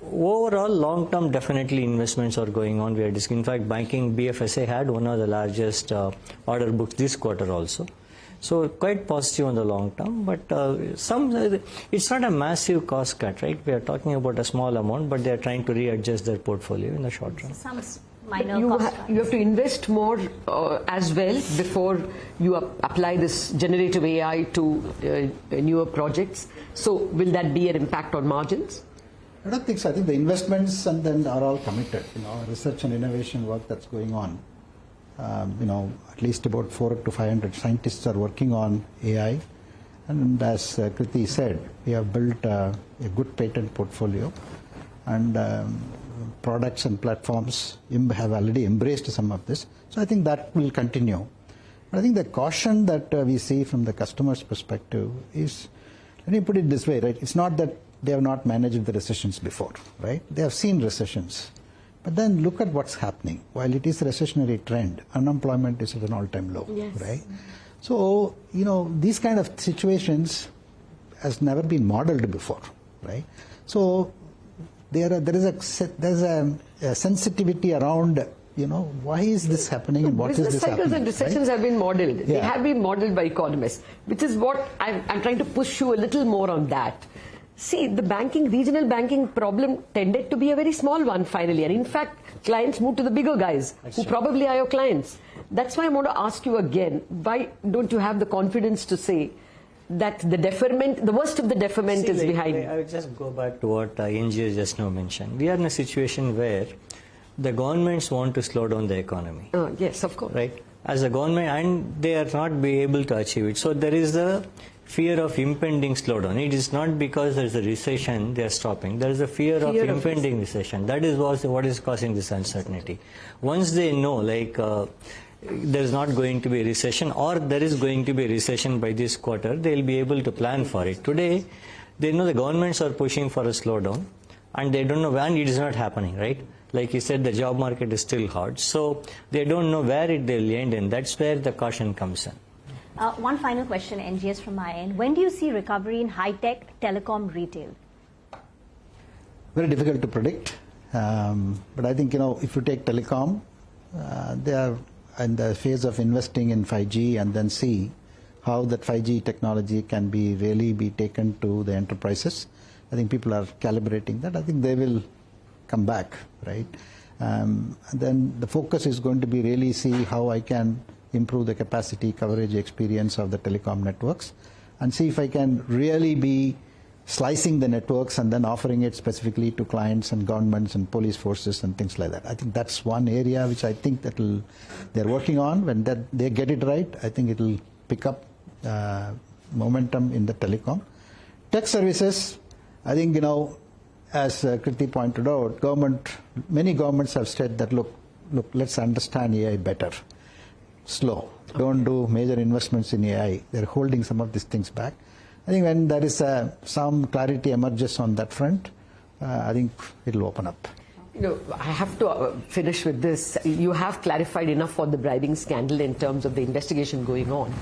overall, long-term, definitely investments are going on. In fact, banking, BFSI had one of the largest order books this quarter also. So quite positive on the long term, but it's not a massive cost cut, right? We are talking about a small amount, but they are trying to readjust their portfolio in the short run. Some minor You cost have to invest more as well before you apply this generative AI to newer projects. So will that be an impact on margins? I don't think so. I think the investments and then are all committed. Research and innovation work that's going on. At least about 400 to 500 scientists are working on AI. And as Kriti said, we have built a good patent portfolio, and products and platforms have already embraced some of this. So I think that will continue. But I think the caution that we see from the customer's perspective is, let me put it this way, right? It's not that they have not managed the recessions before, right? They have seen recessions. But then look at what's happening. While it is a recessionary trend, unemployment is at an all-time low, yes, right? So, these kind of situations has never been modeled before, right? So there is a sensitivity around, why is this happening and what is this happening? Business cycles and recessions have been modeled. Yeah. They have been modeled by economists, which is what I'm trying to push you a little more on that. See, the regional banking problem tended to be a very small one finally. And in fact, clients moved to the bigger guys who probably are your clients. That's why I want to ask you again, why don't you have the confidence to say that the worst of the deferment is behind? I would just go back to what NGS just now mentioned. We are in a situation where the governments want to slow down the economy. Yes, of course. Right? As a government, and they are not be able to achieve it. So there is the fear of impending slowdown. It is not because there is a recession they are stopping. There is a fear of impending recession. That is what is causing this uncertainty. Once they know, there is not going to be a recession, or there is going to be a recession by this quarter, they will be able to plan for it. Today, they know the governments are pushing for a slowdown, and they don't know when it is not happening, right? Like you said, the job market is still hard. So they don't know where it will end, and that's where the caution comes in. One final question, NGS, from my end. When do you see recovery in high-tech, telecom, retail? Very difficult to predict. But I think, if you take telecom, they are in the phase of investing in 5G and then see how that 5G technology can really be taken to the enterprises. I think people are calibrating that. I think they will come back, right? And then the focus is going to be really see how I can improve the capacity, coverage, experience of the telecom networks, and see if I can really be slicing the networks and then offering it specifically to clients and governments and police forces and things like that. I think that's one area which I think they're working on. When they get it right, I think it will pick up momentum in the telecom. Tech services, I think, as Kriti pointed out, many governments have said that, look, let's understand AI better. Slow. Don't do major investments in AI. They're holding some of these things back. I think when there is some clarity emerges on that front, I think it will open up. You know, I have to finish with this. You have clarified enough for the bribing scandal in terms of the investigation going on.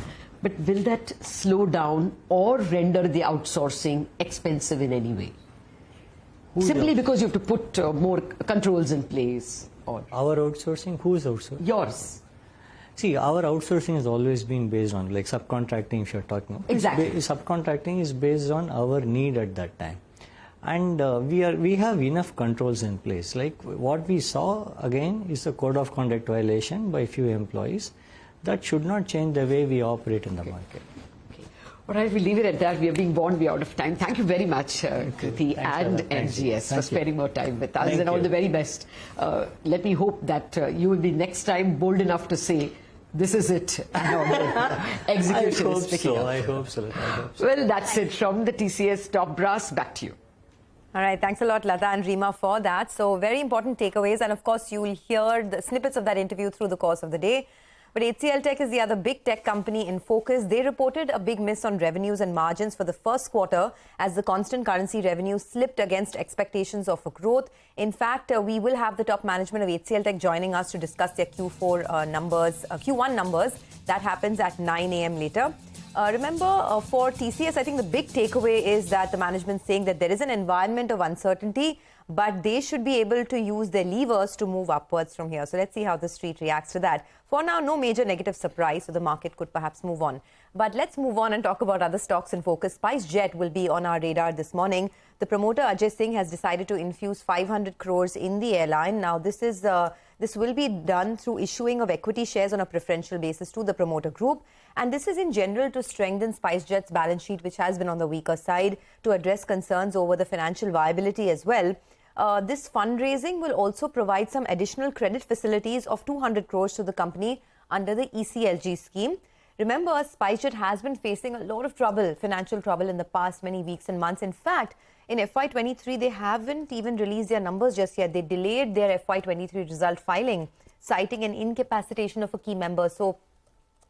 But will that slow down or render the outsourcing expensive in any way? Simply because you have to put more controls in place? Or Our outsourcing, who's outsourcing? yours? See, our outsourcing has always been based on, like subcontracting, if you're talking about. Exactly. Subcontracting is based on our need at that time. And we have enough controls in place. Like what we saw, again, is a code of conduct violation by few employees. That should not change the way we operate in the market. Okay. All right, we'll leave it at that. We are being warned we are out of time. Thank you very much, Kriti and NGS, for spending more time with us. And all the very best. Let me hope that you will be next time bold enough to say, this is it. Execution is picking up. I hope so. Well, that's it from the TCS Top Brass. Back to you. All right, thanks a lot, Lata and Rima, for that. So, very important takeaways. And of course, you will hear the snippets of that interview through the course of the day. But HCL Tech is the other big tech company in focus. They reported a big miss on revenues and margins for the first quarter as the constant currency revenue slipped against expectations of a growth. In fact, we will have the top management of HCL Tech joining us to discuss their Q4 numbers, Q1 numbers. That happens at 9 a.m. later. Remember, for TCS, I think the big takeaway is that the management is saying that there is an environment of uncertainty, but they should be able to use their levers to move upwards from here. So let's see how the street reacts to that. For now, no major negative surprise, so the market could perhaps move on. But let's move on and talk about other stocks in focus. SpiceJet will be on our radar this morning. The promoter, Ajay Singh, has decided to infuse 500 crores in the airline. Now, this will be done through issuing of equity shares on a preferential basis to the promoter group. And this is in general to strengthen SpiceJet's balance sheet, which has been on the weaker side, to address concerns over the financial viability as well. This fundraising will also provide some additional credit facilities of 200 crores to the company under the ECLG scheme. Remember, SpiceJet has been facing a lot of trouble, financial trouble, in the past many weeks and months. In fact, in FY23, they haven't even released their numbers just yet. They delayed their FY23 result filing, citing an incapacitation of a key member. So,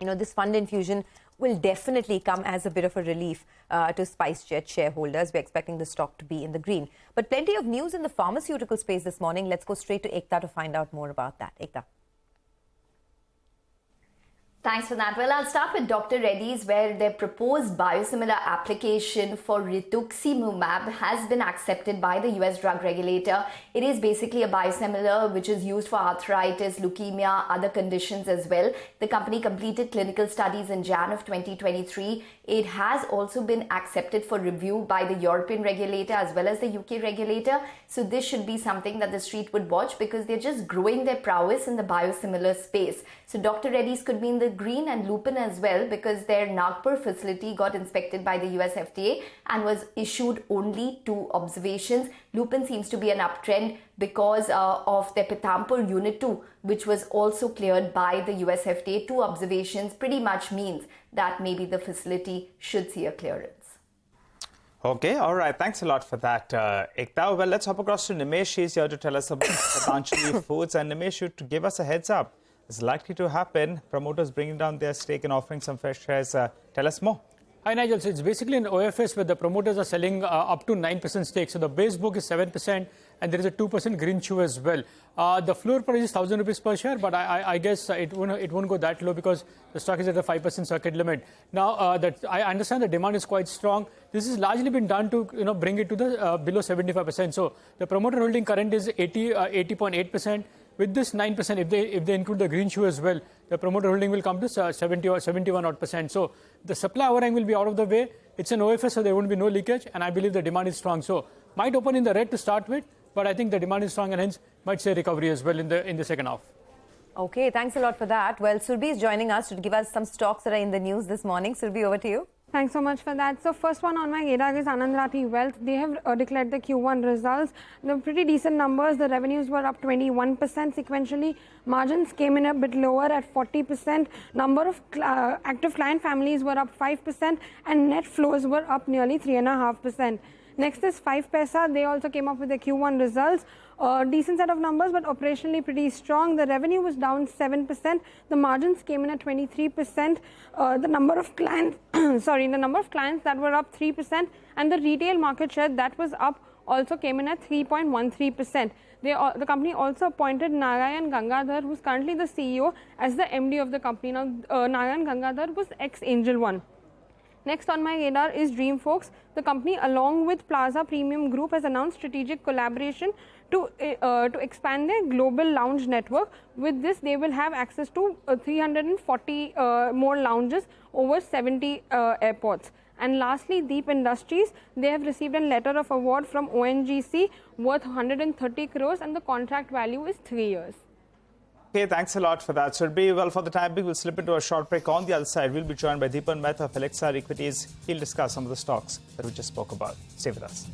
you know, this fund infusion will definitely come as a bit of a relief to SpiceJet shareholders. We're expecting the stock to be in the green. But plenty of news in the pharmaceutical space this morning. Let's go straight to Ekta to find out more about that. Ekta. Thanks for that. Well, I'll start with Dr. Reddy's, where their proposed biosimilar application for rituximab has been accepted by the US drug regulator. It is basically a biosimilar which is used for arthritis, leukemia, other conditions as well. The company completed clinical studies in Jan of 2023. It has also been accepted for review by the European regulator as well as the UK regulator. So this should be something that the street would watch because they're just growing their prowess in the biosimilar space. So Dr. Reddy's could be in the green and Lupin as well because their Nagpur facility got inspected by the US FDA and was issued only 2 observations. Lupin seems to be an uptrend because of their Pithampur Unit 2, which was also cleared by the US FDA. 2 observations pretty much means that maybe the facility should see a clearance. Okay, all right. Thanks a lot for that, Ekta. Well, let's hop across to Nimesh. He's here to tell us about Patanjali Foods. And Nimesh, should give us a heads up. It's likely to happen. Promoters bringing down their stake and offering some fresh shares. Tell us more. Hi, Nigel. So it's basically an OFS where the promoters are selling up to 9% stake. So the base book is 7% and there is a 2% green shoe as well. The floor price is 1,000 rupees per share, but I guess it won't go that low because the stock is at a 5% circuit limit. Now, I understand the demand is quite strong. This has largely been done to bring it to the below 75%. So the promoter holding current is 80.8%. With this 9%, if they include the green shoe as well, the promoter holding will come to 70 or 71 odd %. So the supply overhang will be out of the way. It's an OFS, so there won't be no leakage, and I believe the demand is strong. So might open in the red to start with, but I think the demand is strong and hence might say recovery as well in the second half. Okay, thanks a lot for that. Well, Surbhi is joining us to give us some stocks that are in the news this morning. Surbhi, over to you. Thanks so much for that. So first one on my radar is Anand Rathi Wealth. They have declared the Q1 results. They're pretty decent numbers. The revenues were up 21% sequentially. Margins came in a bit lower at 40%. Number of active client families were up 5% and net flows were up nearly 3.5%. Next is 5 Paisa. They also came up with their Q1 results. Decent set of numbers, but operationally pretty strong. The revenue was down 7%. The margins came in at 23%. The number of clients, the number of clients that were up 3%, and the retail market share that was up also came in at 3.13%. The company also appointed Narayan Gangadhar, who's currently the CEO, as the MD of the company. Now, Narayan Gangadhar was ex-Angel One. Next on my radar is Dreamfolks. The company, along with Plaza Premium Group, has announced strategic collaboration to expand their global lounge network. With this, they will have access to 340 more lounges over 70 airports. And lastly, Deep Industries, they have received a letter of award from ONGC worth 130 crores, and the contract value is 3 years. Okay, thanks a lot for that, Surbhi. Well, for the time being, we'll slip into a short break. On the other side, we'll be joined by Deepan Mehta of Elixir Equities. He'll discuss some of the stocks that we just spoke about. Stay with us.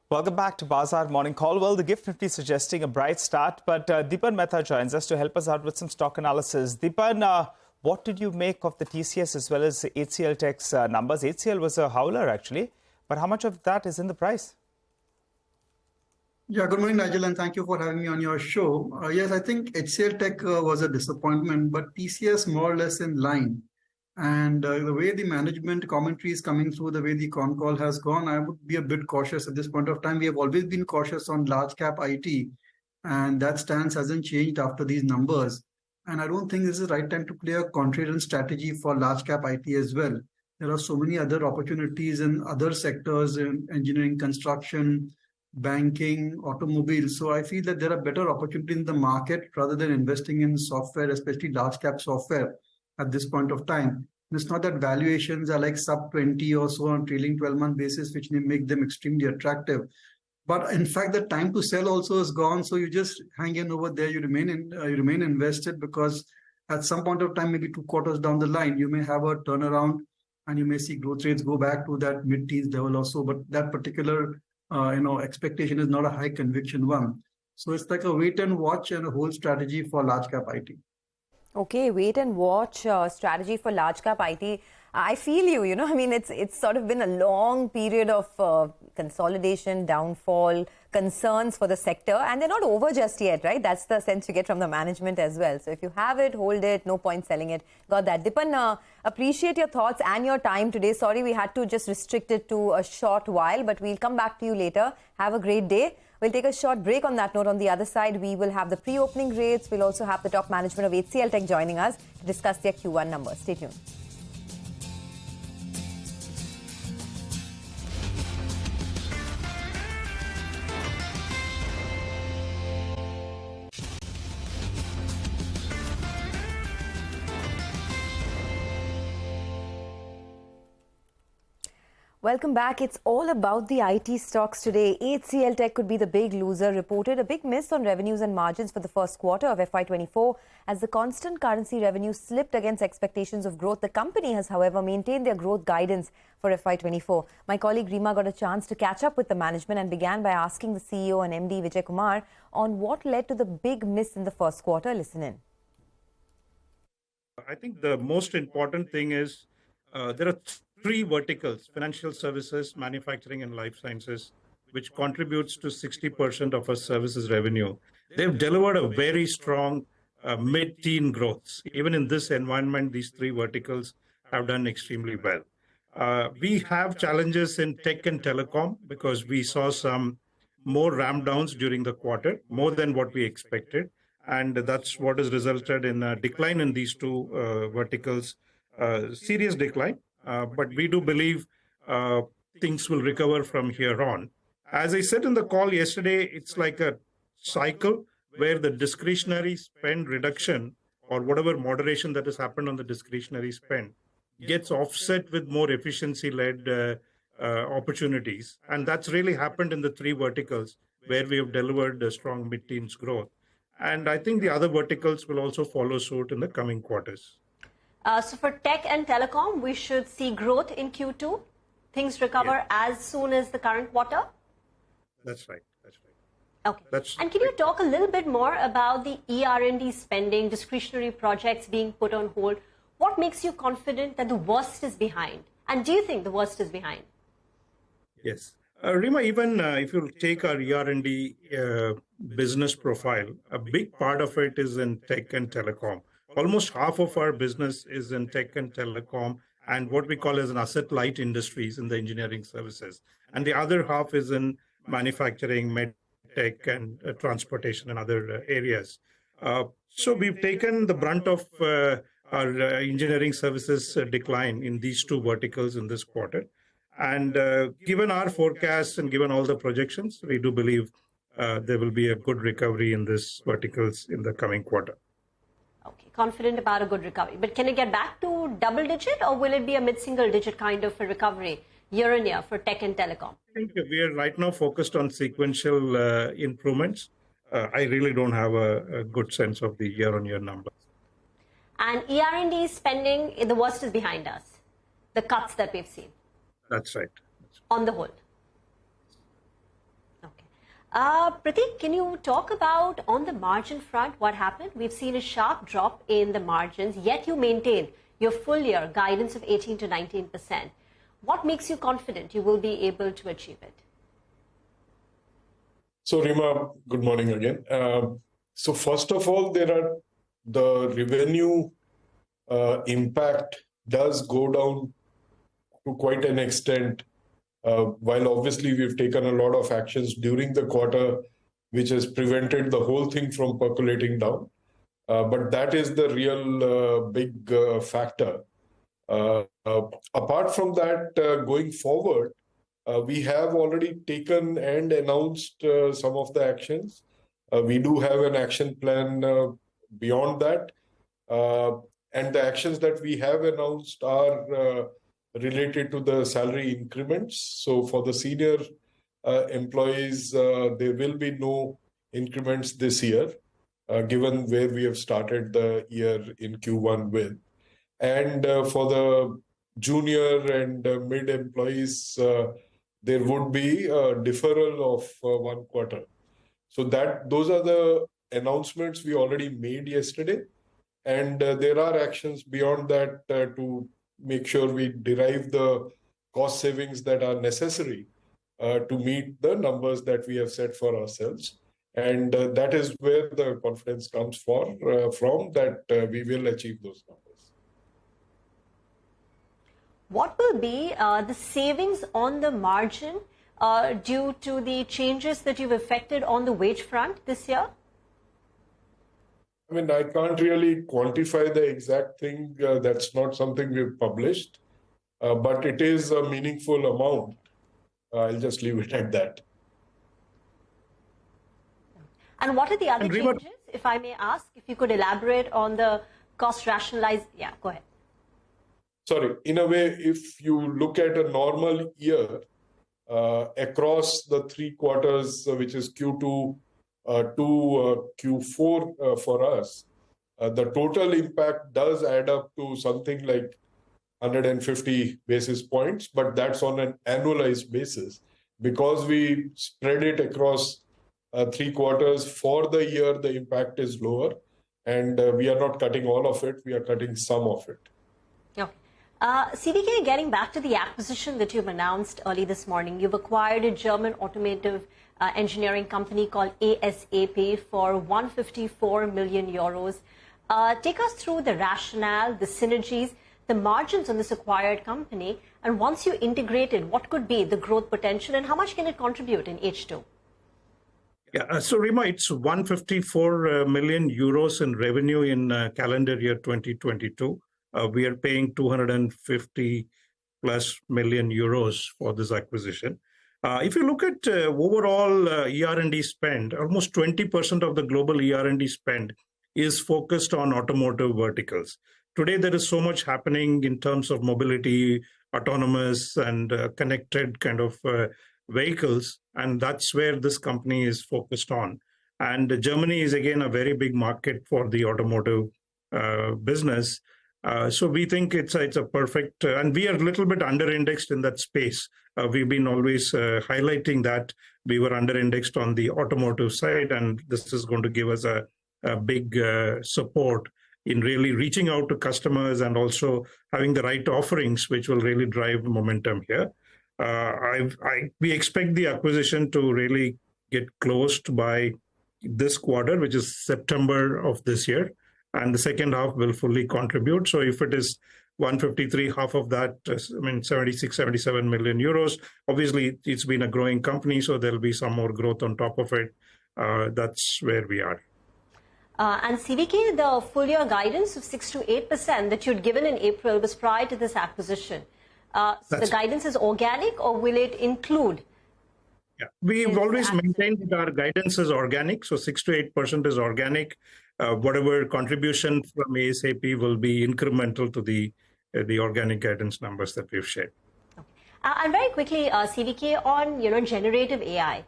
Welcome back to Bazaar Morning Call. Well, the Gift Nifty suggesting a bright start, but Deepan Mehta joins us to help us out with some stock analysis. Deepan, what did you make of the TCS as well as HCL Tech's numbers? HCL was a howler, actually, but how much of that is in the price? Yeah, good morning, Nigel, and thank you for having me on your show. Yes, I think HCL Tech was a disappointment, but TCS more or less in line. And the way the management commentary is coming through, the way the con call has gone, I would be a bit cautious at this point of time. We have always been cautious on large cap IT, and that stance hasn't changed after these numbers. And I don't think this is the right time to play a contrarian strategy for large cap IT as well. There are so many other opportunities in other sectors, in engineering, construction, banking, automobiles. So I feel that there are better opportunities in the market rather than investing in software, especially large cap software at this point of time. It's not that valuations are like sub 20 or so on trailing 12-month basis, which may make them extremely attractive. But in fact, the time to sell also is gone. So you just hang in over there. You remain invested, because at some point of time, maybe 2 quarters down the line, you may have a turnaround and you may see growth rates go back to that mid-teens level or so. But that particular expectation is not a high conviction one. So it's like a wait and watch and a whole strategy for large cap IT. Okay, wait and watch strategy for large cap IT. I feel you, I mean, it's sort of been a long period of consolidation, downfall, concerns for the sector, and they're not over just yet, right? That's the sense you get from the management as well. So if you have it, hold it, no point selling it. Got that. Dipan, appreciate your thoughts and your time today. Sorry we had to just restrict it to a short while, but we'll come back to you later. Have a great day. We'll take a short break. On that note, on the other side, we will have the pre-opening rates. We'll also have the top management of HCL Tech joining us to discuss their Q1 numbers. Stay tuned. Welcome back. It's all about the IT stocks today. HCL Tech could be the big loser, reported a big miss on revenues and margins for the first quarter of FY24 as the constant currency revenue slipped against expectations of growth. The company has, however, maintained their growth guidance for FY24. My colleague Rima got a chance to catch up with the management and began by asking the CEO and MD Vijay Kumar on what led to the big miss in the first quarter. Listen in. I think the most important thing is there are 3 verticals: financial services, manufacturing, and life sciences, which contributes to 60% of our services revenue. They've delivered a very strong mid-teen growth. Even in this environment, these 3 verticals have done extremely well. We have challenges in tech and telecom because we saw some more ramp downs during the quarter, more than what we expected. And that's what has resulted in a decline in these 2 verticals, serious decline. But we do believe things will recover from here on. As I said in the call yesterday, it's like a cycle where the discretionary spend reduction or whatever moderation that has happened on the discretionary spend gets offset with more efficiency-led opportunities. And that's really happened in the 3 verticals where we have delivered a strong mid-teens growth. And I think the other verticals will also follow suit in the coming quarters. So for tech and telecom, we should see growth in Q2? Things recover as soon as the current quarter? That's right. Okay. And can you talk a little bit more about the ER&D spending, discretionary projects being put on hold? What makes you confident that the worst is behind? And do you think the worst is behind? Yes. Rima, even if you take our ER&D business profile, a big part of it is in tech and telecom. Almost half of our business is in tech and telecom and what we call as an asset-light industries in the engineering services. And the other half is in manufacturing, med tech, and transportation and other areas. So we've taken the brunt of our engineering services decline in these 2 verticals in this quarter. And given our forecasts and given all the projections, we do believe there will be a good recovery in these verticals in the coming quarter. Okay, confident about a good recovery. But can it get back to double digit or will it be a mid-single digit kind of a recovery year on year for tech and telecom? I think we are right now focused on sequential improvements. I really don't have a good sense of the year-on-year numbers. And ER&D spending, the worst is behind us, the cuts that we've seen. That's right. On the whole. Okay. Prateek, can you talk about on the margin front what happened? We've seen a sharp drop in the margins, yet you maintain your full year guidance of 18 to 19%. What makes you confident you will be able to achieve it? So, Rima, good morning again. So, first of all, the revenue impact does go down to quite an extent, while obviously we've taken a lot of actions during the quarter, which has prevented the whole thing from percolating down. But that is the real big factor. Apart from that, going forward, we have already taken and announced some of the actions. We do have an action plan beyond that. And the actions that we have announced are related to the salary increments. So for the senior employees, there will be no increments this year, given where we have started the year in Q1 with. And for the junior and mid employees, there would be a deferral of 1 quarter. So those are the announcements we already made yesterday. And there are actions beyond that to make sure we derive the cost savings that are necessary to meet the numbers that we have set for ourselves. And that is where the confidence comes from that we will achieve those numbers. What will be the savings on the margin due to the changes that you've effected on the wage front this year? I mean, I can't really quantify the exact thing. That's not something we've published, but it is a meaningful amount. I'll just leave it at that. And what are the other changes, if I may ask, if you could elaborate on the cost rationalized? Yeah, go ahead. Sorry, in a way, if you look at a normal year across the 3 quarters, which is Q2 to Q4 for us, the total impact does add up to something like 150 basis points, but that's on an annualized basis. Because we spread it across 3 quarters for the year, the impact is lower, and we are not cutting all of it, we are cutting some of it. Okay. CVK, getting back to the acquisition that you've announced early this morning, you've acquired a German automotive engineering company called ASAP for 154 million euros. Take us through the rationale, the synergies, the margins on this acquired company, and once you integrate it, what could be the growth potential and how much can it contribute in H2? Yeah, so Rima, it's 154 million euros in revenue in calendar year 2022. We are paying 250 plus million euros for this acquisition. If you look at overall ER&D spend, almost 20% of the global ER&D spend is focused on automotive verticals. Today, there is so much happening in terms of mobility, autonomous and connected kind of vehicles, and that's where this company is focused on. And Germany is again a very big market for the automotive business. So we think it's a perfect, and we are a little bit under-indexed in that space. We've been always highlighting that we were under-indexed on the automotive side, and this is going to give us a big support in really reaching out to customers and also having the right offerings, which will really drive momentum here. We expect the acquisition to really get closed by this quarter, which is September of this year, and the second half will fully contribute. So if it is 153, half of that, 76, 77 million euros. Obviously, it's been a growing company, so there'll be some more growth on top of it. That's where we are. And CVK, the full year guidance of 6 to 8% that you'd given in April was prior to this acquisition. So the guidance is organic, or will it include? Yeah, we've always maintained that our guidance is organic, so 6 to 8% is organic. Whatever contribution from ASAP will be incremental to the organic guidance numbers that we've shared. Okay. And very quickly, CVK, on generative AI.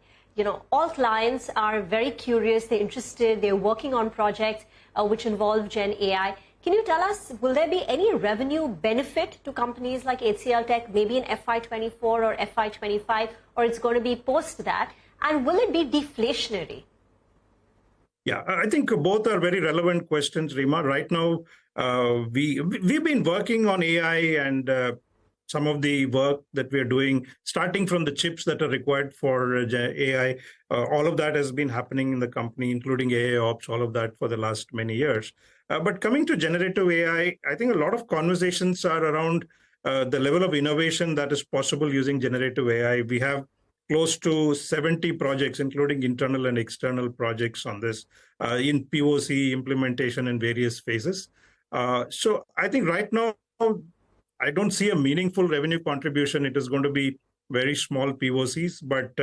All clients are very curious, they're interested, they're working on projects which involve Gen AI. Can you tell us, will there be any revenue benefit to companies like HCL Tech, maybe in FY24 or FY25, or it's going to be post that? And will it be deflationary? Yeah, I think both are very relevant questions, Rima. Right now, we've been working on AI and some of the work that we're doing, starting from the chips that are required for AI, all of that has been happening in the company, including AI Ops, all of that for the last many years. But coming to generative AI, I think a lot of conversations are around the level of innovation that is possible using generative AI. We have close to 70 projects, including internal and external projects on this, in POC implementation in various phases. So I think right now, I don't see a meaningful revenue contribution. It is going to be very small POCs, but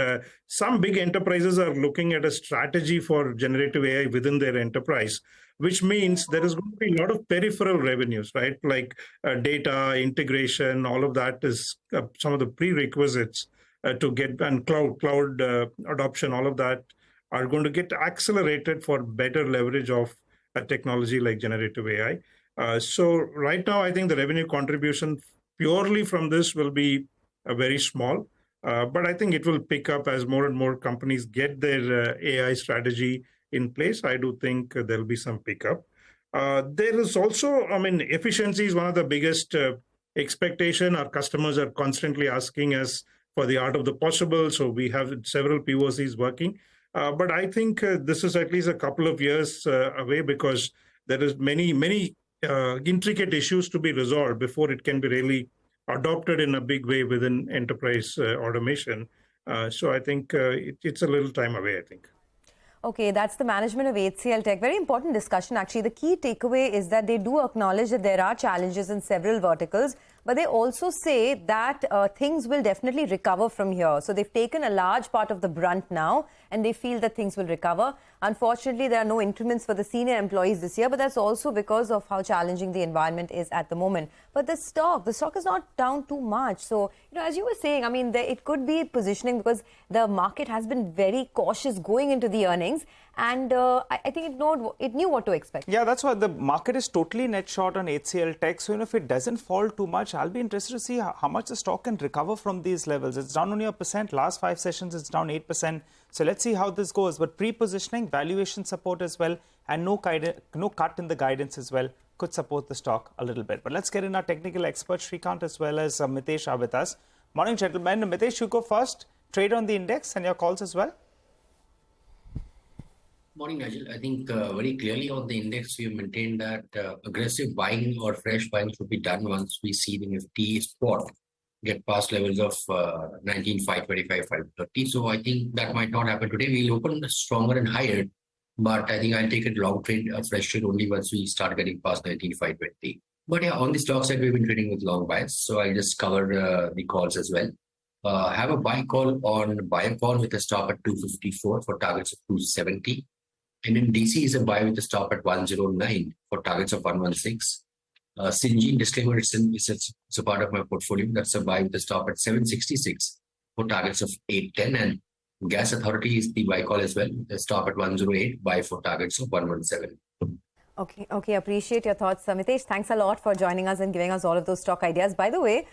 some big enterprises are looking at a strategy for generative AI within their enterprise, which means there is going to be a lot of peripheral revenues, right? Like data integration, all of that is some of the prerequisites to get, and cloud adoption, all of that are going to get accelerated for better leverage of a technology like generative AI. So right now, I think the revenue contribution purely from this will be very small, but I think it will pick up as more and more companies get their AI strategy in place. I do think there'll be some pickup. There is also, I mean, efficiency is one of the biggest expectation. Our customers are constantly asking us for the art of the possible. So we have several POCs working. But I think this is at least a couple of years away, because there is many intricate issues to be resolved before it can be really adopted in a big way within enterprise automation. So I think it's a little time away, I think. Okay, that's the management of HCL Tech. Very important discussion, actually. The key takeaway is that they do acknowledge that there are challenges in several verticals, but they also say that things will definitely recover from here. So they've taken a large part of the brunt now, and they feel that things will recover. Unfortunately, there are no increments for the senior employees this year, but that's also because of how challenging the environment is at the moment. But the stock is not down too much. So, as you were saying, I mean, it could be positioning, because the market has been very cautious going into the earnings. And I think it knew what to expect. Yeah, that's why the market is totally net short on HCL Tech. So, if it doesn't fall too much, I'll be interested to see how much the stock can recover from these levels. It's down only 1%. Last 5 sessions, it's down 8%. So, let's see how this goes. But pre-positioning, valuation support as well, and no cut in the guidance as well could support the stock a little bit. But let's get in our technical expert, Shrikant, as well as Mitesh are with us. Morning, gentlemen. Mitesh, you go first. Trade on the index and your calls as well. Morning, Nigel. I think very clearly on the index, we have maintained that aggressive buying or fresh buying should be done once we see the Nifty spot get past levels of 19,525, 530. So I think that might not happen today. We'll open stronger and higher, but I think I'll take a long trade, a fresh trade only once we start getting past 19,520. But yeah, on the stock side, we've been trading with long buys. So I'll just cover the calls as well. Have a buy call on Biocon with a stop at 254 for targets of 270. And in DC is a buy with a stop at 109 for targets of 116. Syngene, disclaimer, it's a part of my portfolio. That's a buy with a stop at 766 for targets of 810. And Gas Authority is the buy call as well. The stop at 108, buy for targets of 117. Okay, appreciate your thoughts. Mitesh, thanks a lot for joining us and giving us all of those stock ideas. By the way,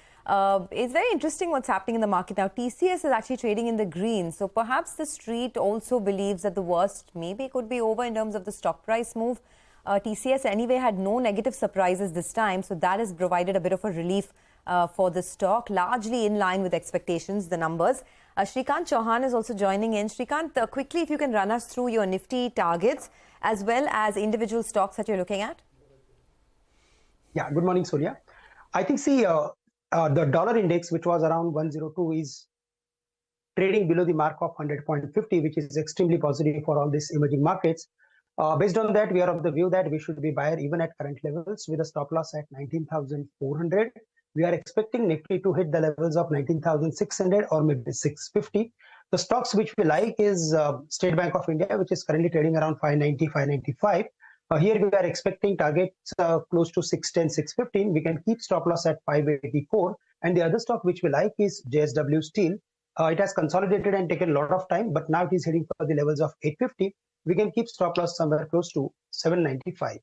it's very interesting what's happening in the market now. TCS is actually trading in the green. So perhaps the street also believes that the worst maybe could be over in terms of the stock price move. TCS anyway had no negative surprises this time. So that has provided a bit of a relief for the stock, largely in line with expectations, the numbers. Shrikant Chauhan is also joining in. Shrikant, quickly, if you can run us through your Nifty targets as well as individual stocks that you're looking at. Yeah, good morning, Surya. I think, the dollar index, which was around 102, is trading below the mark of 100.50, which is extremely positive for all these emerging markets. Based on that, we are of the view that we should be buyer even at current levels with a stop loss at 19,400. We are expecting Nifty to hit the levels of 19,600 or maybe 650. The stocks which we like is State Bank of India, which is currently trading around 590, 595. Here we are expecting targets close to 610, 615. We can keep stop loss at 584. And the other stock which we like is JSW Steel. It has consolidated and taken a lot of time, but now it is heading for the levels of 850. We can keep stop loss somewhere close to 795.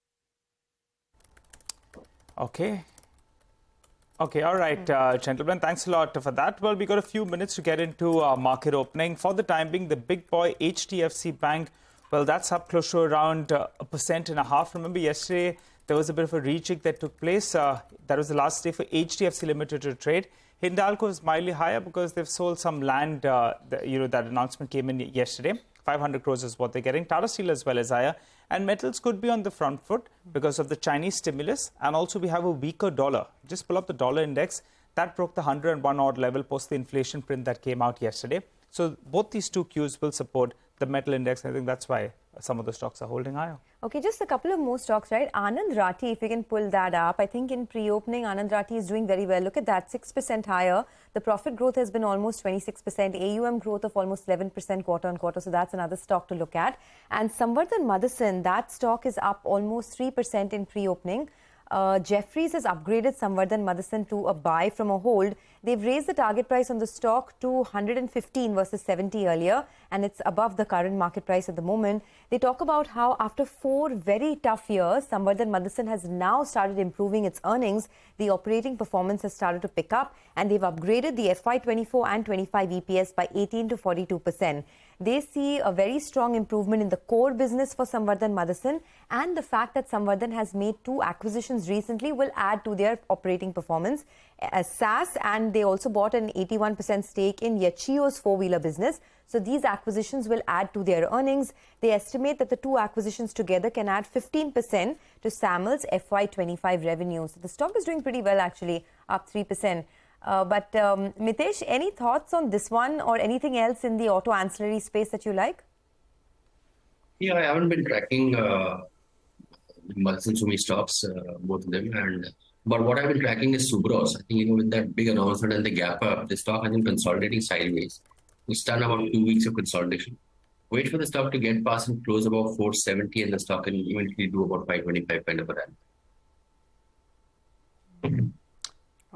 Okay, all right, gentlemen, thanks a lot for that. Well, we got a few minutes to get into market opening. For the time being, the big boy HDFC Bank, well, that's up close to around 1.5%. Remember, yesterday there was a bit of a rejig that took place. That was the last day for HDFC Limited to trade. Hindalco is mildly higher because they've sold some land. That announcement came in yesterday. 500 crores is what they're getting. Tata Steel as well as higher. And metals could be on the front foot because of the Chinese stimulus. And also we have a weaker dollar. Just pull up the dollar index. That broke the 101 odd level post the inflation print that came out yesterday. So both these two cues will support the metal index. I think that's why some of the stocks are holding higher. Okay, just a couple of more stocks, right? Anand Rathi, if you can pull that up. I think in pre-opening, Anand Rathi is doing very well. Look at that, 6% higher. The profit growth has been almost 26%. AUM growth of almost 11% quarter on quarter. So that's another stock to look at. And Samvardhan Motherson, that stock is up almost 3% in pre-opening. Jefferies has upgraded Samvardhan Motherson to a buy from a hold. They've raised the target price on the stock to 115 versus 70 earlier, and it's above the current market price at the moment. They talk about how after 4 very tough years, Samvardhan Motherson has now started improving its earnings. The operating performance has started to pick up, and they've upgraded the FY24 and 25 EPS by 18 to 42%. They see a very strong improvement in the core business for Samvardhan Motherson, and the fact that Samvardhan has made 2 acquisitions recently will add to their operating performance. SAS, and they also bought an 81% stake in Yachio's four-wheeler business. So these acquisitions will add to their earnings. They estimate that the 2 acquisitions together can add 15% to SAMIL's FY25 revenue. So the stock is doing pretty well, actually, up 3%. But Mitesh, any thoughts on this one or anything else in the auto ancillary space that you like? Yeah, I haven't been tracking Motherson Sumi stocks, both of them, but what I've been tracking is Subros. I think, with that big announcement and the gap up, the stock has been consolidating sideways. It's done about 2 weeks of consolidation. Wait for the stock to get past and close about 470, and the stock can eventually do about 525 kind of a run.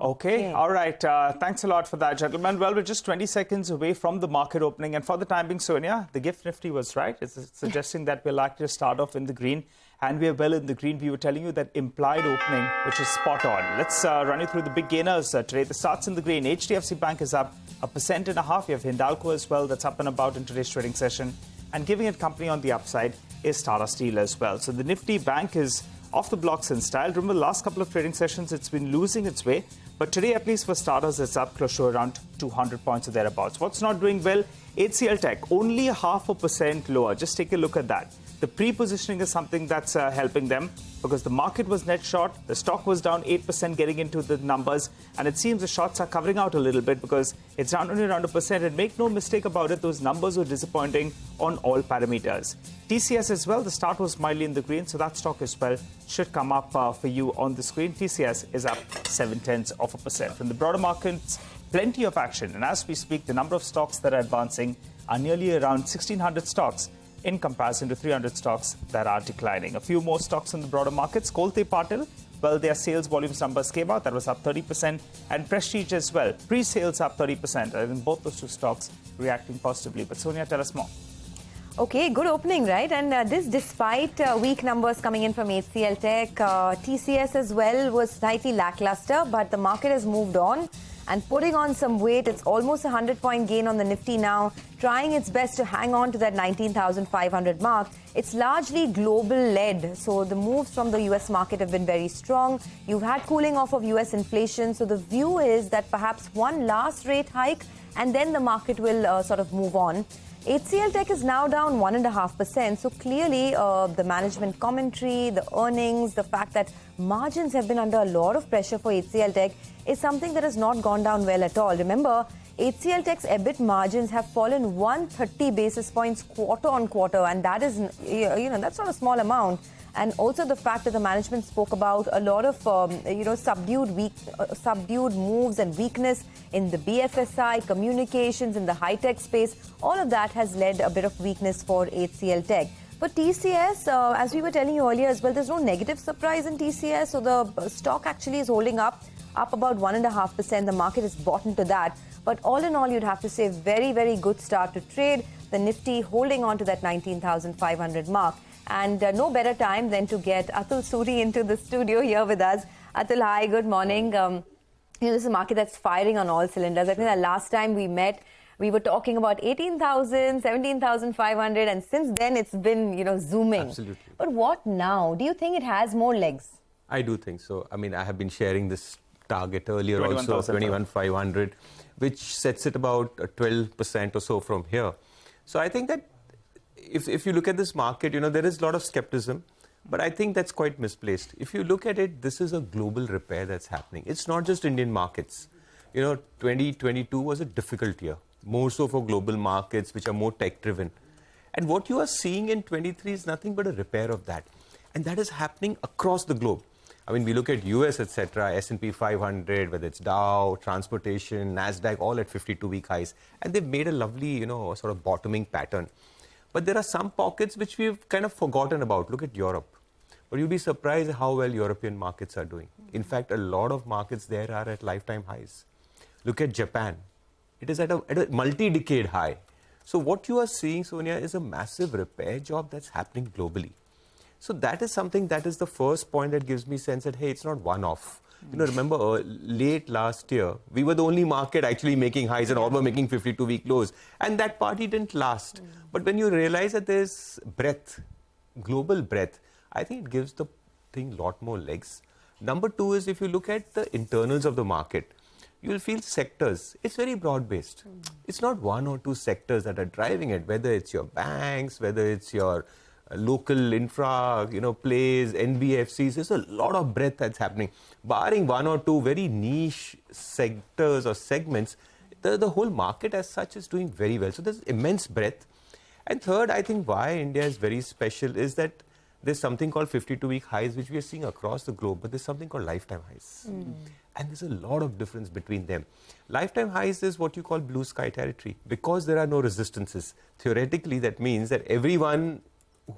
Okay. All right. Thanks a lot for that, gentlemen. Well, we're just 20 seconds away from the market opening. And for the time being, Sonia, the gift nifty was right. It's suggesting that we're likely to start off in the green. And we are well in the green. We were telling you that implied opening, which is spot on. Let's run you through the big gainers today. The starts in the green. HDFC Bank is up 1.5%. You have Hindalco as well. That's up and about in today's trading session. And giving it company on the upside is Tata Steel as well. So the Nifty Bank is off the blocks in style. Remember, the last couple of trading sessions, it's been losing its way. But today, at least for starters, it's up close to around 200 points or thereabouts. What's not doing well? HCL Tech, only 0.5% lower. Just take a look at that. The pre-positioning is something that's helping them because the market was net short. The stock was down 8% getting into the numbers. And it seems the shorts are covering out a little bit because it's down only around 1%. And make no mistake about it, those numbers were disappointing on all parameters. TCS as well, the start was mildly in the green. So that stock as well should come up for you on the screen. TCS is up 0.7%. From the broader markets, plenty of action. And as we speak, the number of stocks that are advancing are nearly around 1,600 stocks in comparison to 300 stocks that are declining. A few more stocks in the broader markets. Kolte Patil, well, their sales volumes numbers came out. That was up 30%. And Prestige as well. Pre-sales up 30%. I think both those two stocks reacting positively. But Sonia, tell us more. Okay, good opening, right? And this despite weak numbers coming in from HCL Tech. TCS as well was slightly lackluster, but the market has moved on and putting on some weight. It's almost a 100-point gain on the Nifty now, trying its best to hang on to that 19,500 mark. It's largely global-led, so the moves from the US market have been very strong. You've had cooling off of US inflation, so the view is that perhaps one last rate hike and then the market will sort of move on. HCL Tech is now down 1.5%. So clearly the management commentary, the earnings, the fact that margins have been under a lot of pressure for HCL Tech is something that has not gone down well at all. Remember, HCL Tech's EBIT margins have fallen 130 basis points quarter on quarter, and that is, that's not a small amount. And also the fact that the management spoke about a lot of, subdued moves and weakness in the BFSI, communications, in the high-tech space. All of that has led a bit of weakness for HCL Tech. For TCS, as we were telling you earlier as well, there's no negative surprise in TCS. So the stock actually is holding up about 1.5%. The market is bought into that. But all in all, you'd have to say very, very good start to trade. The Nifty holding on to that 19,500 mark. And no better time than to get Atul Suri into the studio here with us. Atul, hi, good morning. This is a market that's firing on all cylinders. I think the last time we met, we were talking about 18,000, 17,500, and since then it's been, zooming. Absolutely. But what now? Do you think it has more legs? I do think so. I mean, I have been sharing this target earlier also, 21,500, which sets it about 12% or so from here. So I think that if you look at this market, there is a lot of skepticism, but I think that's quite misplaced. If you look at it, this is a global repair that's happening. It's not just Indian markets. 2022 was a difficult year. more so for global markets, which are more tech-driven. And what you are seeing in 23 is nothing but a repair of that. And that is happening across the globe. I mean, we look at US, etc., S&P 500, whether it's Dow, transportation, NASDAQ, all at 52-week highs. And they've made a lovely, sort of bottoming pattern. But there are some pockets which we've kind of forgotten about. Look at Europe. But you'll be surprised how well European markets are doing. In fact, a lot of markets there are at lifetime highs. Look at Japan. It is at a multi-decade high. So what you are seeing, Sonia, is a massive repair job that's happening globally. So that is something that is the first point that gives me sense that, hey, it's not one-off. Remember, late last year, we were the only market actually making highs and all were making 52-week lows. And that party didn't last. But when you realize that there's breadth, global breadth, I think it gives the thing a lot more legs. Number two is if you look at the internals of the market, you will feel sectors. It's very broad-based. It's not one or two sectors that are driving it, whether it's your banks, whether it's your local infra, plays, NBFCs. There's a lot of breadth that's happening. Barring one or two very niche sectors or segments, the whole market as such is doing very well. So there's immense breadth. And third, I think why India is very special is that there's something called 52-week highs, which we are seeing across the globe, but there's something called lifetime highs. And there's a lot of difference between them. Lifetime highs is what you call blue sky territory. Because there are no resistances, theoretically that means that everyone,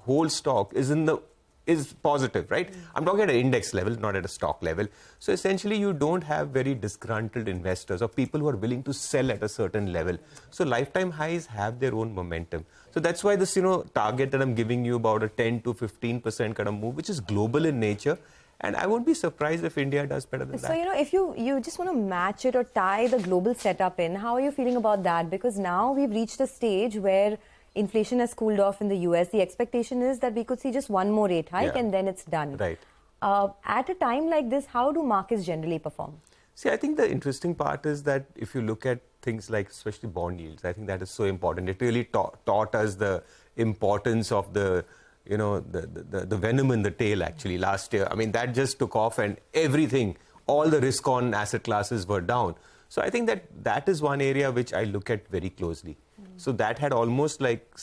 whole stock is positive, right? I'm talking at an index level, not at a stock level. So essentially you don't have very disgruntled investors or people who are willing to sell at a certain level. So lifetime highs have their own momentum. So that's why this, target that I'm giving you about a 10 to 15% kind of move, which is global in nature. And I won't be surprised if India does better than that. So, if you just want to match it or tie the global setup in, how are you feeling about that? Because now we've reached a stage where inflation has cooled off in the US. The expectation is that we could see just one more rate hike and then it's done. Right. At a time like this, how do markets generally perform? See, I think the interesting part is that if you look at things like especially bond yields, I think that is so important. It really taught us the importance of the venom in the tail actually last year. I mean, that just took off and everything, all the risk on asset classes were down. So I think that is one area which I look at very closely. So that had almost like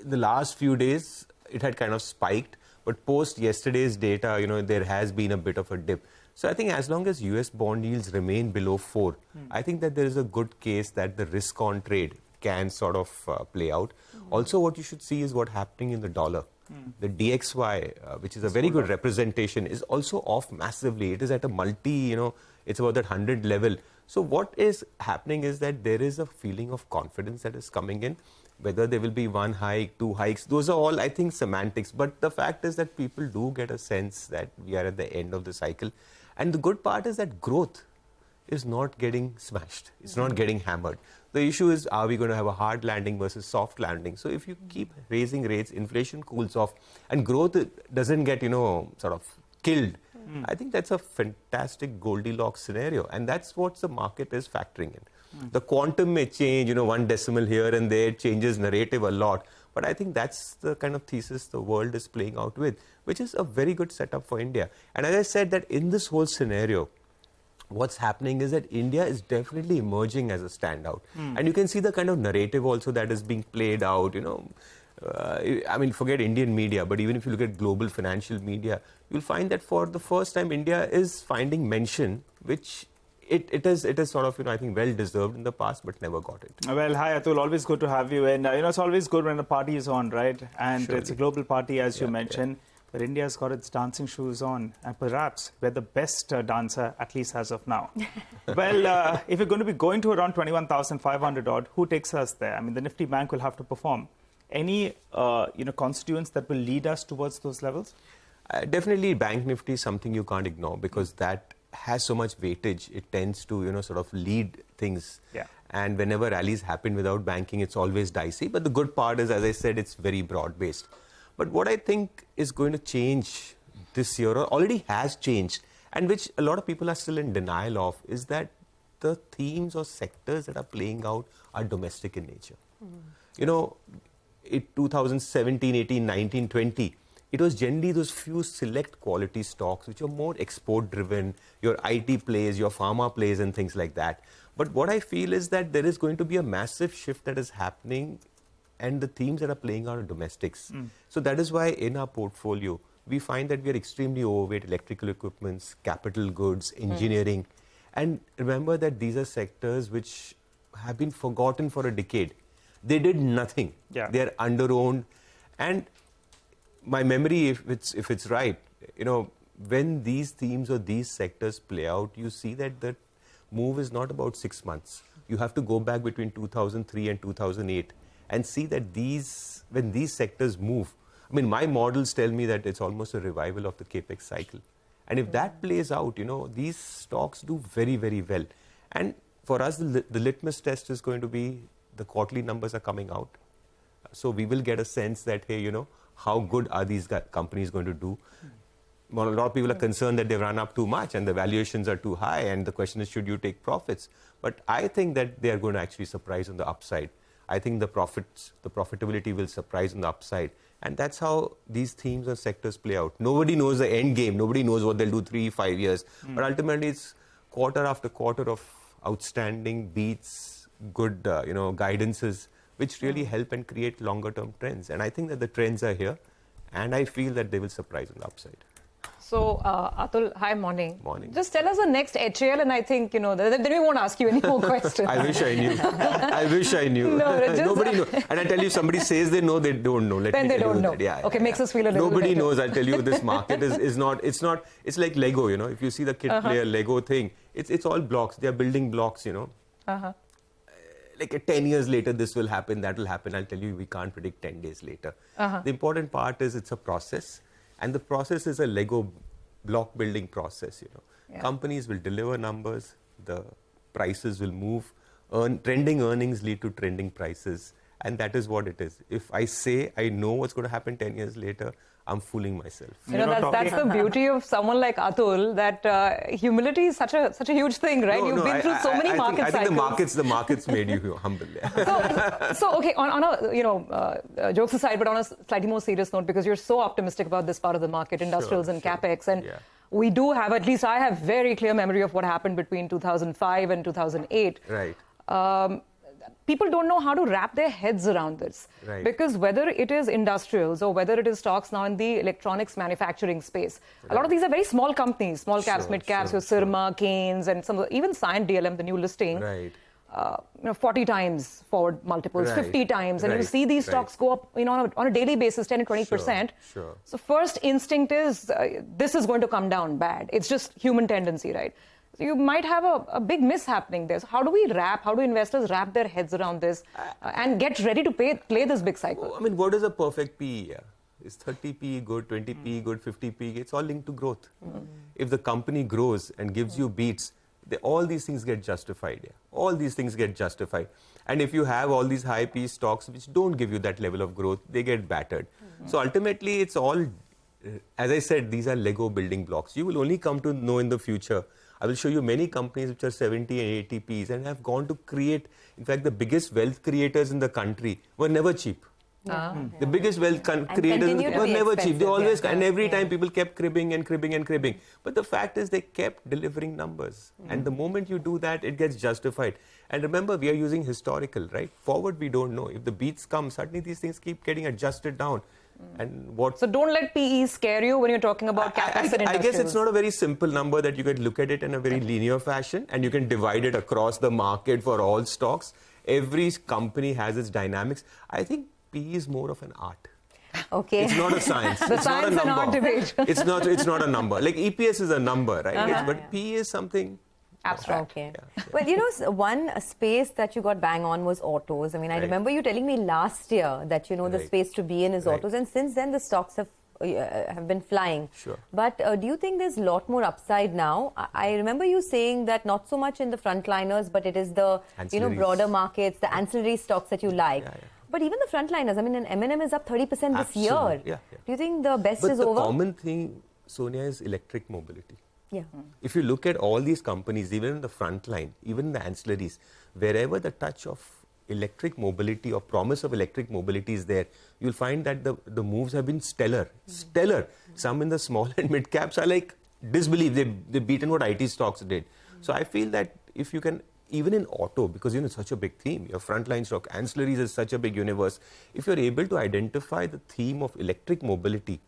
the last few days, it had kind of spiked. But post yesterday's data, there has been a bit of a dip. So I think as long as US bond yields remain below 4, I think that there is a good case that the risk on trade can sort of play out. Also, what you should see is what's happening in the dollar. The DXY, which is a very good representation, is also off massively. It is at a it's about that 100 level. So what is happening is that there is a feeling of confidence that is coming in. Whether there will be one hike, two hikes, those are all, I think, semantics. But the fact is that people do get a sense that we are at the end of the cycle. And the good part is that growth is not getting smashed. It's not getting hammered. The issue is, are we going to have a hard landing versus soft landing? So if you keep raising rates, inflation cools off, and growth doesn't get, sort of killed, I think that's a fantastic Goldilocks scenario. And that's what the market is factoring in. The quantum may change, one decimal here and there, changes narrative a lot. But I think that's the kind of thesis the world is playing out with, which is a very good setup for India. And as I said, that in this whole scenario, what's happening is that India is definitely emerging as a standout. And you can see the kind of narrative also that is being played out, I mean, forget Indian media, but even if you look at global financial media, you'll find that for the first time, India is finding mention, which it is sort of, I think, well-deserved in the past, but never got it. Well, hi, Atul. Always good to have you. And, it's always good when the party is on, right? And it's a global party, as you mentioned. But India's got its dancing shoes on. And perhaps we're the best dancer, at least as of now. Well, if you're going to be going to around 21,500 odd, who takes us there? I mean, the Nifty Bank will have to perform. Any, constituents that will lead us towards those levels? Definitely, Bank Nifty is something you can't ignore because that has so much weightage. It tends to, sort of lead things. Yeah. And whenever rallies happen without banking, it's always dicey. But the good part is, as I said, it's very broad-based. But what I think is going to change this year, or already has changed, and which a lot of people are still in denial of, is that the themes or sectors that are playing out are domestic in nature. In 2017, 18, 19, 20, it was generally those few select quality stocks which are more export-driven, your IT plays, your pharma plays and things like that. But what I feel is that there is going to be a massive shift that is happening, and the themes that are playing out are domestics. So that is why in our portfolio, we find that we are extremely overweight electrical equipments, capital goods, engineering. And remember that these are sectors which have been forgotten for a decade. They did nothing. Yeah. They are underowned. And my memory, if it's right, when these themes or these sectors play out, you see that the move is not about 6 months. You have to go back between 2003 and 2008 and see that when these sectors move, I mean, my models tell me that it's almost a revival of the capex cycle. And if that plays out, these stocks do very, very well. And for us, the litmus test is going to be the quarterly numbers are coming out. So we will get a sense that, hey, how good are these companies going to do? Well, a lot of people are concerned that they've run up too much and the valuations are too high. And the question is, should you take profits? But I think that they are going to actually surprise on the upside. I think the profitability will surprise on the upside. And that's how these themes and sectors play out. Nobody knows the end game. Nobody knows what they'll do 3-5 years. But ultimately, it's quarter after quarter of outstanding beats, good guidances, which really help and create longer-term trends. And I think that the trends are here. And I feel that they will surprise on the upside. So, Atul, hi, morning. Morning. Just tell us the next HAL, and I think, then we won't ask you any more questions. I wish I knew. I wish I knew. No, Nobody knows. And I tell you, somebody says they know, they don't know. Then they don't know. Okay, makes us feel a little Nobody better. knows. I tell you, this market is not, it's like Lego, If you see the kid play a Lego thing, it's all blocks. They are building blocks, Like 10 years later, this will happen, that will happen. I'll tell you, we can't predict 10 days later. The important part is it's a process. And the process is a Lego block building process, Companies will deliver numbers, the prices will move, trending earnings lead to trending prices. And that is what it is. If I say I know what's going to happen 10 years later, I'm fooling myself. That's the beauty of someone like Atul, that humility is such a huge thing, right? You've been through so many market cycles. I think the markets made you humble. So okay, on a jokes aside, but on a slightly more serious note, because you're so optimistic about this part of the market, industrials and capex, and we do have, at least I have very clear memory of what happened between 2005 and 2008. Right. People don't know how to wrap their heads around this. Right. Because whether it is industrials or whether it is stocks now in the electronics manufacturing space, a lot of these are very small companies, small caps, mid caps, your Sirma, Keynes, and some even Cyient DLM, the new listing. Right. 40 times forward multiples, 50 times, and you see these stocks go up, on a daily basis, 10 to 20%. Sure. So first instinct is this is going to come down bad. It's just human tendency, right? So you might have a big miss happening there. So how do investors wrap their heads around this and get ready to play this big cycle? I mean, what is a perfect PE? Is 30 PE good, 20 PE good, 50 PE? It's all linked to growth. If the company grows and gives you beats, all these things get justified. All these things get justified. And if you have all these high PE stocks which don't give you that level of growth, they get battered. So ultimately, it's all, as I said, these are Lego building blocks. You will only come to know in the future. I will show you many companies which are 70 and 80 Ps and have gone to create, in fact, the biggest wealth creators in the country were never cheap. The biggest wealth creators were never cheap. They always, and every time people kept cribbing and cribbing and cribbing. But the fact is they kept delivering numbers. And the moment you do that, it gets justified. And remember, we are using historical, right? Forward, we don't know. If the beats come, suddenly these things keep getting adjusted down. And So don't let PE scare you when you're talking about capex and I guess it's not a very simple number that you can look at it in a very linear fashion and you can divide it across the market for all stocks. Every company has its dynamics. I think PE is more of an art. Okay. It's not a science. The it's science not a number. and art debate. It's not a number. Like EPS is a number, right? But PE is something abstract. Okay. Well, one space that you got bang on was autos. I mean, I remember you telling me last year that, the space to be in is autos. And since then, the stocks have been flying. Sure. But do you think there's a lot more upside now? I remember you saying that not so much in the frontliners, but it is the, broader markets, the ancillary stocks that you like. But even the frontliners, I mean, an M&M is up 30% this year. Yeah. Do you think the best but is the over? The common thing, Sonia, is electric mobility. Yeah. If you look at all these companies, even in the front line, even the ancillaries, wherever the touch of electric mobility or promise of electric mobility is there, you'll find that the moves have been stellar. Stellar. Some in the small and mid caps are like disbelief. They've beaten what IT stocks did. So I feel that if you can even in auto, because it's such a big theme, your frontline stock, ancillaries is such a big universe. If you're able to identify the theme of electric mobility,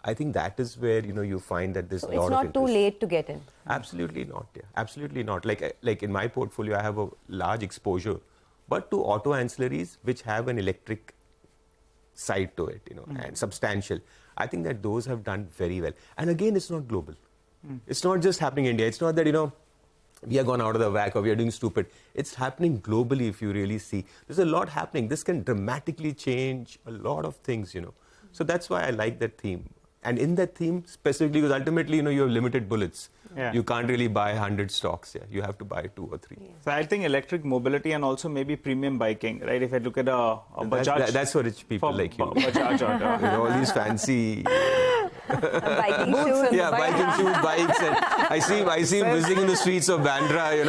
I think that is where you find that there's a lot of interest. It's not too late to get in. Absolutely not. Yeah. Absolutely not. Like in my portfolio, I have a large exposure, but to auto ancillaries which have an electric side to it, and substantial. I think that those have done very well. And again, it's not global. It's not just happening in India. It's not that we are gone out of the whack or we are doing stupid. It's happening globally if you really see. There's a lot happening. This can dramatically change a lot of things, So that's why I like that theme. And in that theme, specifically, because ultimately, you have limited bullets. Yeah. You can't really buy 100 stocks. Yeah, you have to buy 2 or 3. Yeah. So I think electric mobility and also maybe premium biking, right? If I look at a Bajaj... That's for rich people like you. Bajaj or... all these fancy... biking shoes. Yeah, biking shoes, bikes. And I see him whizzing in the streets of Bandra,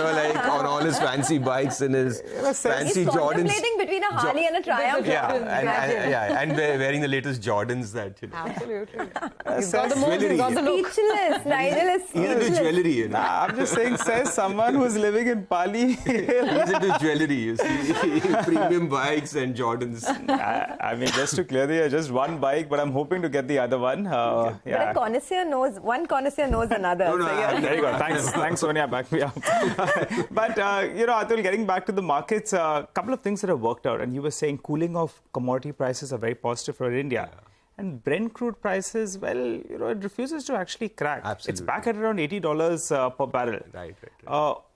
on all his fancy bikes and his fancy He's Jordans. He's contemplating between a Harley and a Triumph. And wearing the latest Jordans that, Absolutely. He's got the moves, he's got the look. Speechless. Nigel is speechless. He's into jewellery, I'm just saying, says someone who's living in Pali. He's into jewellery, you see. Premium bikes and Jordans. I mean, just to clear the air, just one bike, but I'm hoping to get the other one. But a connoisseur knows, one connoisseur knows another. There you go. Thanks, Sonia. Back me up. But, Atul, getting back to the markets, a couple of things that have worked out. And you were saying cooling of commodity prices are very positive for India. Yeah. And Brent crude prices, well, it refuses to actually crack. Absolutely. It's back at around $80 per barrel. Right.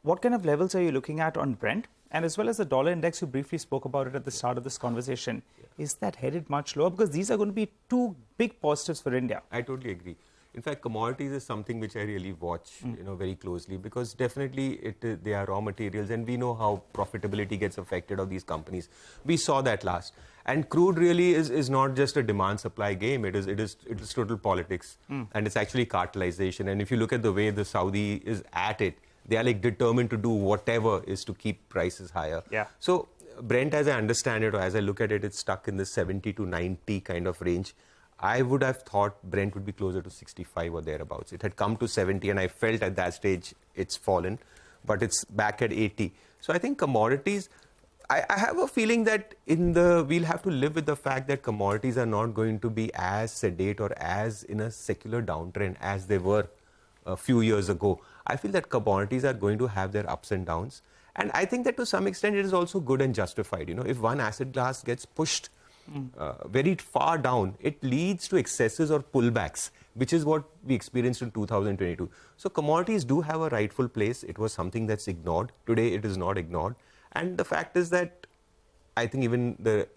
What kind of levels are you looking at on Brent? And as well as the dollar index, you briefly spoke about it at the start of this conversation. Yeah. Is that headed much lower? Because these are going to be two big positives for India. I totally agree. In fact, commodities is something which I really watch, very closely, because definitely they are raw materials, and we know how profitability gets affected of these companies. We saw that last. And crude really is not just a demand-supply game. It is total politics, and it's actually cartelization. And if you look at the way the Saudi is at it, they are determined to do whatever is to keep prices higher. Yeah. So Brent, as I understand it, or as I look at it, it's stuck in the 70 to 90 kind of range. I would have thought Brent would be closer to 65 or thereabouts. It had come to 70, and I felt at that stage it's fallen, but it's back at 80. So I think commodities, I have a feeling that we'll have to live with the fact that commodities are not going to be as sedate or as in a secular downtrend as they were a few years ago. I feel that commodities are going to have their ups and downs. And I think that to some extent it is also good and justified. If one asset class gets pushed very far down, it leads to excesses or pullbacks, which is what we experienced in 2022. So commodities do have a rightful place. It was something that's ignored. Today it is not ignored. And the fact is that I think even the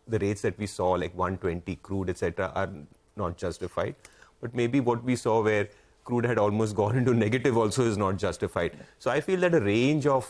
rates that we saw, like 120 crude, etc., are not justified. But maybe what we saw where crude had almost gone into negative also is not justified. So I feel that a range of,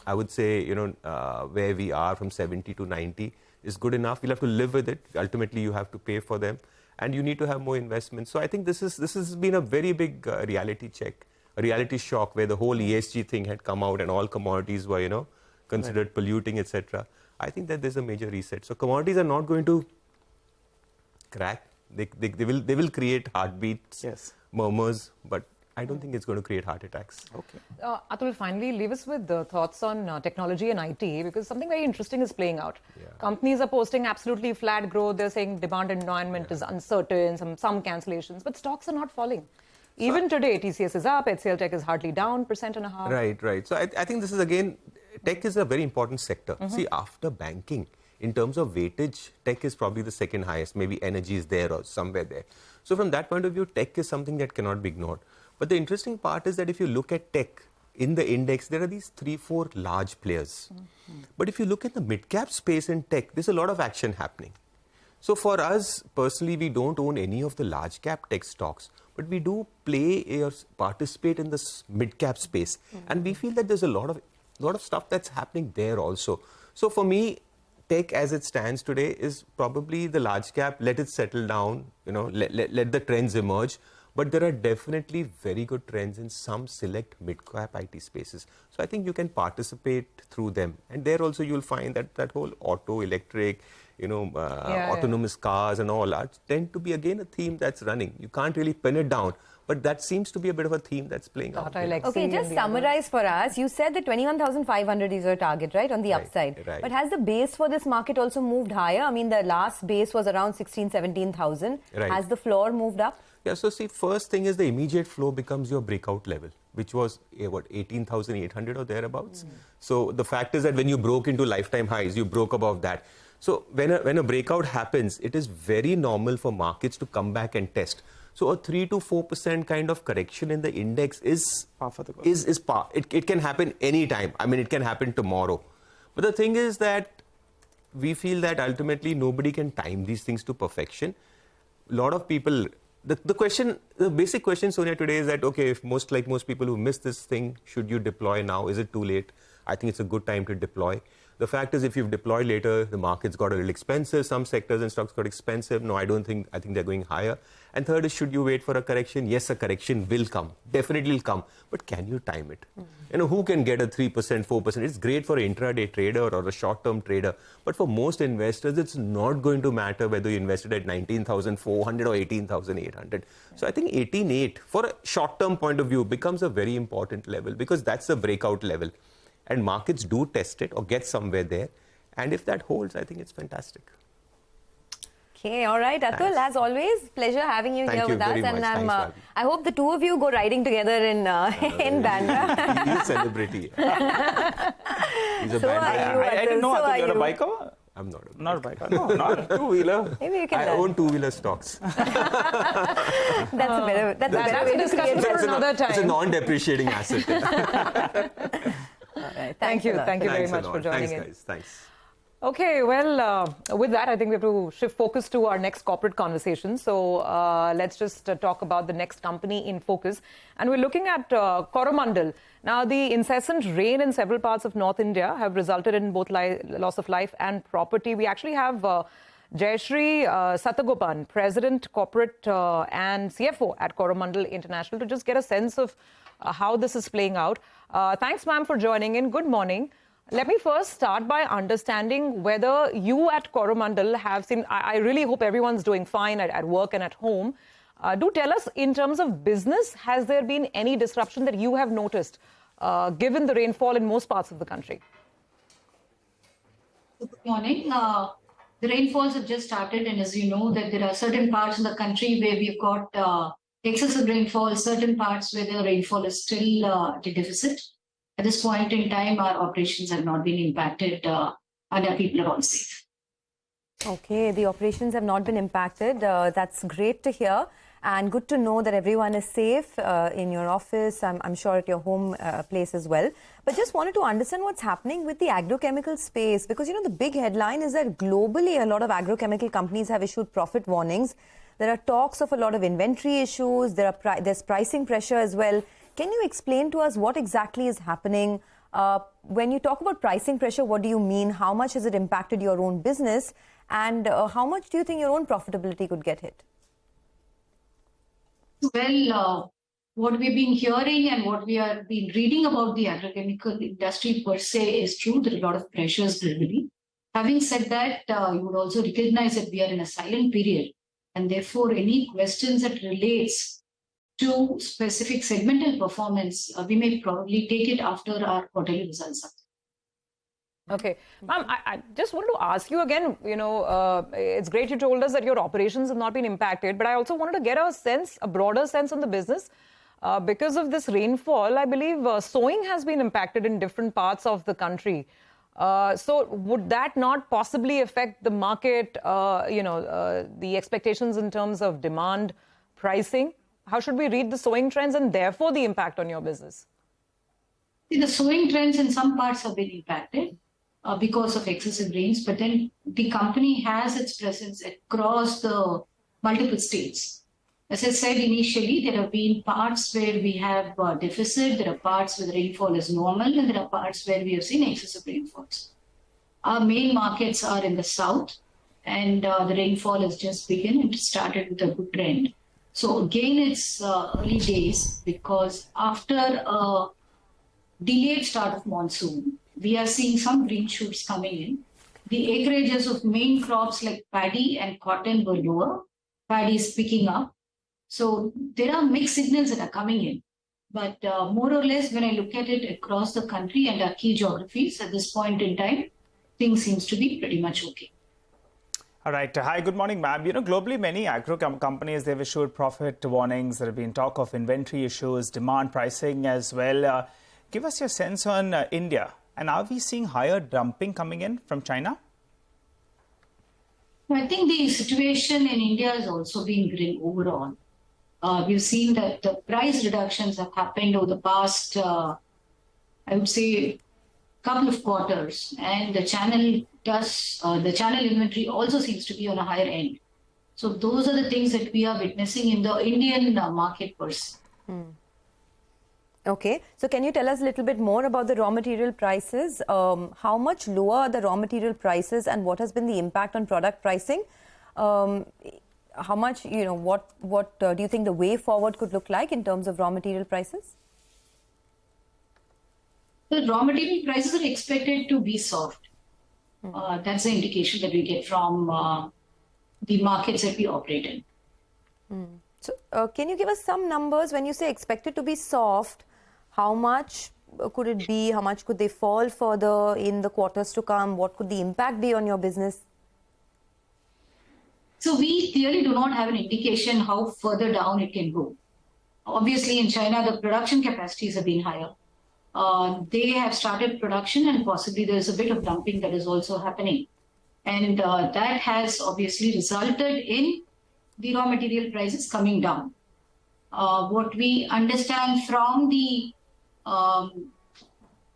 I would say, where we are from 70 to 90 is good enough. We'll have to live with it. Ultimately, you have to pay for them, and you need to have more investments. So I think this has been a very big reality check, a reality shock, where the whole ESG thing had come out and all commodities were, considered polluting, etc. I think that there's a major reset. So commodities are not going to crack. They will create heartbeats, murmurs, but I don't think it's going to create heart attacks. Okay. Atul, finally, leave us with the thoughts on technology and IT, because something very interesting is playing out. Yeah. Companies are posting absolutely flat growth. They're saying demand environment is uncertain, some cancellations, but stocks are not falling. Even today, TCS is up, HCL Tech is hardly down 1.5%. Right. So I think this is, again, tech is a very important sector. See, after banking, in terms of weightage, tech is probably the second highest. Maybe energy is there or somewhere there. So from that point of view, tech is something that cannot be ignored. But the interesting part is that if you look at tech in the index, there are these 3-4 large players. But if you look at the mid-cap space in tech, there's a lot of action happening. So for us, personally, we don't own any of the large-cap tech stocks, but we do play or participate in this mid-cap space. And we feel that there's a lot of stuff that's happening there also. So for me, tech as it stands today is probably the large cap. Let it settle down, let the trends emerge. But there are definitely very good trends in some select mid-cap IT spaces. So I think you can participate through them. And there also you'll find that whole auto, electric, autonomous cars and all that tend to be, again, a theme that's running. You can't really pin it down. But that seems to be a bit of a theme that's playing out. Okay, just summarize for us. You said that 21,500 is your target, right, on the upside. Right. But has the base for this market also moved higher? I mean, the last base was around 16, 17,000. Right. Has the floor moved up? Yeah, so see, first thing is the immediate flow becomes your breakout level, which was, 18,800 or thereabouts. So the fact is that when you broke into lifetime highs, you broke above that. So when a breakout happens, it is very normal for markets to come back and test. So a 3 to 4% kind of correction in the index is par for the course. Is par. It can happen anytime. I mean, it can happen tomorrow. But the thing is that we feel that ultimately nobody can time these things to perfection. A lot of people, the basic question, Sonia, today is that, okay, if most people who missed this thing, should you deploy now? Is it too late? I think it's a good time to deploy. The fact is, if you've deployed later, the markets got a little expensive. Some sectors and stocks got expensive. No, I think they're going higher. And third is, should you wait for a correction? Yes, a correction will come. Definitely will come. But can you time it? Who can get a 3%, 4%? It's great for an intraday trader or a short-term trader. But for most investors, it's not going to matter whether you invested at 19,400 or 18,800. So I think 18,800, for a short-term point of view, becomes a very important level because that's the breakout level. And markets do test it or get somewhere there. And if that holds, I think it's fantastic. Okay, all right, Atul, as always, pleasure having you here with us. And I hope the two of you go riding together in Bandra. He's a celebrity. He's a So are you, I didn't know Atul, you're a biker? I'm not a biker. Not a biker. No, not two-wheeler. Maybe you can I learn. own two-wheeler stocks. That's a better way to discussion for another time. It's a non-depreciating asset. Thank you very much for joining in. Thanks, guys. Thanks. Okay, well, with that, I think we have to shift focus to our next corporate conversation. So let's just talk about the next company in focus. And we're looking at Coromandel. Now, the incessant rain in several parts of North India have resulted in both loss of life and property. We actually have Jayashree Satagopan, President, Corporate and CFO at Coromandel International, to just get a sense of how this is playing out. Thanks, ma'am, for joining in. Good morning. Let me first start by understanding whether you at Coromandel have seen, I really hope everyone's doing fine at work and at home. Do tell us, in terms of business, has there been any disruption that you have noticed, given the rainfall in most parts of the country? Good morning. The rainfalls have just started, and as you know, that there are certain parts of the country where we've got excessive rainfall, certain parts where the rainfall is still at a deficit. At this point in time, our operations have not been impacted and our people are all safe. Okay, the operations have not been impacted. That's great to hear. And good to know that everyone is safe in your office, I'm sure at your home place as well. But just wanted to understand what's happening with the agrochemical space, because, the big headline is that globally a lot of agrochemical companies have issued profit warnings. There are talks of a lot of inventory issues. There's pricing pressure as well. Can you explain to us what exactly is happening? When you talk about pricing pressure, what do you mean? How much has it impacted your own business? And how much do you think your own profitability could get hit? Well, what we've been hearing and what we have been reading about the agrochemical industry per se is true. There are a lot of pressures globally. Having said that, you would also recognize that we are in a silent period. And therefore, any questions that relates to specific segmental performance, we may probably take it after our quarterly results. Okay. Ma'am, I just wanted to ask you again, it's great you told us that your operations have not been impacted, but I also wanted to get a broader sense on the business. Because of this rainfall, I believe sowing has been impacted in different parts of the country. So would that not possibly affect the market, the expectations in terms of demand, pricing? How should we read the sowing trends and therefore the impact on your business? See, the sowing trends in some parts have been impacted because of excessive rains, but then the company has its presence across the multiple states. As I said initially, there have been parts where we have deficit, there are parts where the rainfall is normal, and there are parts where we have seen excessive rainfalls. Our main markets are in the south, and the rainfall has just begun and started with a good trend. So again, it's early days because after a delayed start of monsoon, we are seeing some green shoots coming in. The acreages of main crops like paddy and cotton were lower. Paddy is picking up. So there are mixed signals that are coming in. But more or less, when I look at it across the country and our key geographies at this point in time, things seems to be pretty much okay. All right. Hi, good morning, ma'am. Globally, many agro companies, they've issued profit warnings. There have been talk of inventory issues, demand pricing as well. Give us your sense on India. And are we seeing higher dumping coming in from China? I think the situation in India has also been grim overall. We've seen that the price reductions have happened over the past, I would say, couple of quarters, and the channel inventory also seems to be on a higher end. So those are the things that we are witnessing in the Indian market per se. Okay, so can you tell us a little bit more about the raw material prices? How much lower are the raw material prices, and what has been the impact on product pricing? How much, what do you think the way forward could look like in terms of raw material prices? The raw material prices are expected to be soft. That's the indication that we get from the markets that we operate in. So, can you give us some numbers when you say expected to be soft? How much could it be? How much could they fall further in the quarters to come? What could the impact be on your business? So we clearly do not have an indication how further down it can go. Obviously, in China, the production capacities have been higher. They have started production, and possibly there's a bit of dumping that is also happening. And that has obviously resulted in the raw material prices coming down. What we understand from the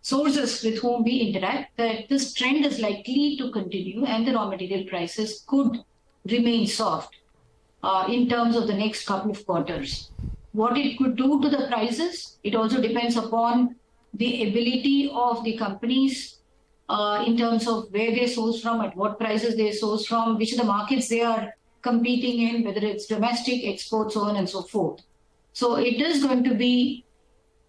sources with whom we interact, that this trend is likely to continue and the raw material prices could remain soft in terms of the next couple of quarters. What it could do to the prices, it also depends upon the ability of the companies in terms of where they source from, at what prices they source from, which are the markets they are competing in, whether it's domestic, exports, so on and so forth. So it is going to be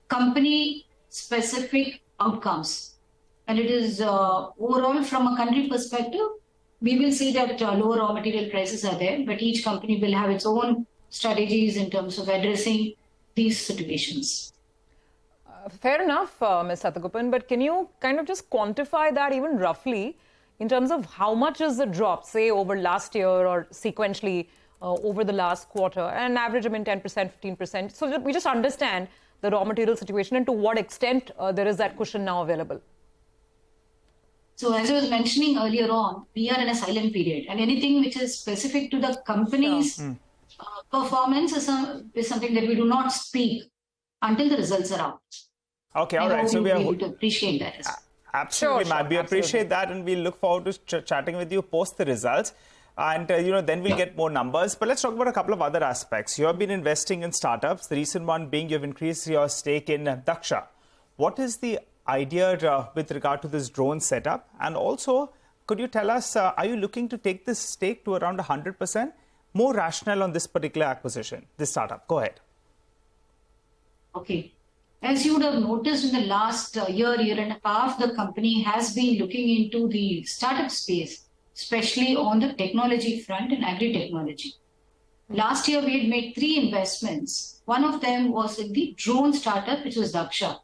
company-specific outcomes. And it is overall from a country perspective, we will see that lower raw material prices are there, but each company will have its own strategies in terms of addressing these situations. Fair enough, Ms. Sathagopan, but can you kind of just quantify that even roughly in terms of how much is the drop, say, over last year or sequentially over the last quarter? And average, 10%, 15%. So we just understand the raw material situation and to what extent there is that cushion now available. So as I was mentioning earlier on, we are in a silent period, and anything which is specific to the company's performance is something that we do not speak until the results are out. Okay, all right. So we are able to appreciate that as well. Absolutely, ma'am. We appreciate that, and we look forward to chatting with you post the results. And, then we'll get more numbers. But let's talk about a couple of other aspects. You have been investing in startups. The recent one being you've increased your stake in Daksha. What is the idea with regard to this drone setup? And also, could you tell us, are you looking to take this stake to around 100%? More rationale on this particular acquisition, this startup. Go ahead. Okay. As you would have noticed in the last year and a half, the company has been looking into the startup space, especially on the technology front and agri-technology. Last year, we had made 3 investments. One of them was in the drone startup, which was Daksha,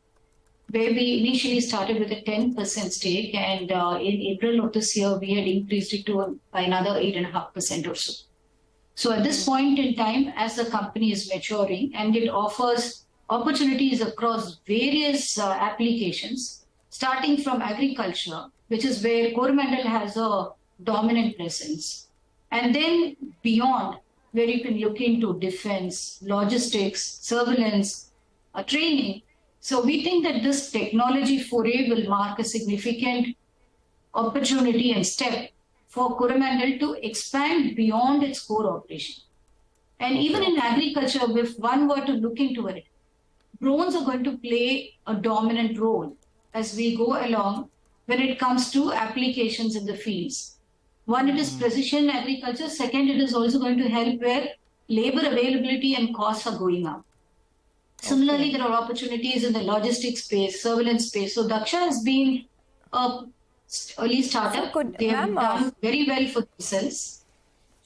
where we initially started with a 10% stake, and in April of this year, we had increased it to by another 8.5% or so. So at this point in time, as the company is maturing and it offers opportunities across various applications, starting from agriculture, which is where Coromandel has a dominant presence, and then beyond, where you can look into defense, logistics, surveillance, training. So we think that this technology foray will mark a significant opportunity and step for Coromandel to expand beyond its core operation. And even in agriculture, if one were to look into it, drones are going to play a dominant role as we go along when it comes to applications in the fields. One, it is precision agriculture. Second, it is also going to help where labor availability and costs are going up. Similarly, there are opportunities in the logistics space, surveillance space. So Daksha has been an early startup. They have done very well for themselves.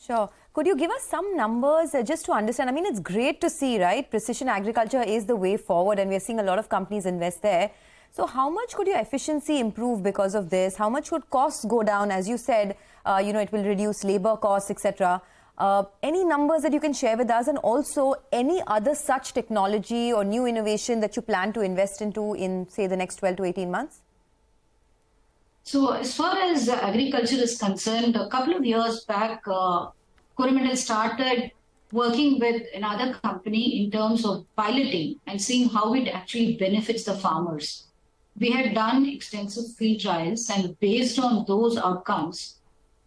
Sure. Could you give us some numbers just to understand? I mean, it's great to see, right? Precision agriculture is the way forward, and we're seeing a lot of companies invest there. So how much could your efficiency improve because of this? How much would costs go down? As you said, it will reduce labor costs, etc. Any numbers that you can share with us, and also any other such technology or new innovation that you plan to invest into in, say, the next 12 to 18 months? So as far as agriculture is concerned, a couple of years back, Coromandel started working with another company in terms of piloting and seeing how it actually benefits the farmers. We had done extensive field trials, and based on those outcomes,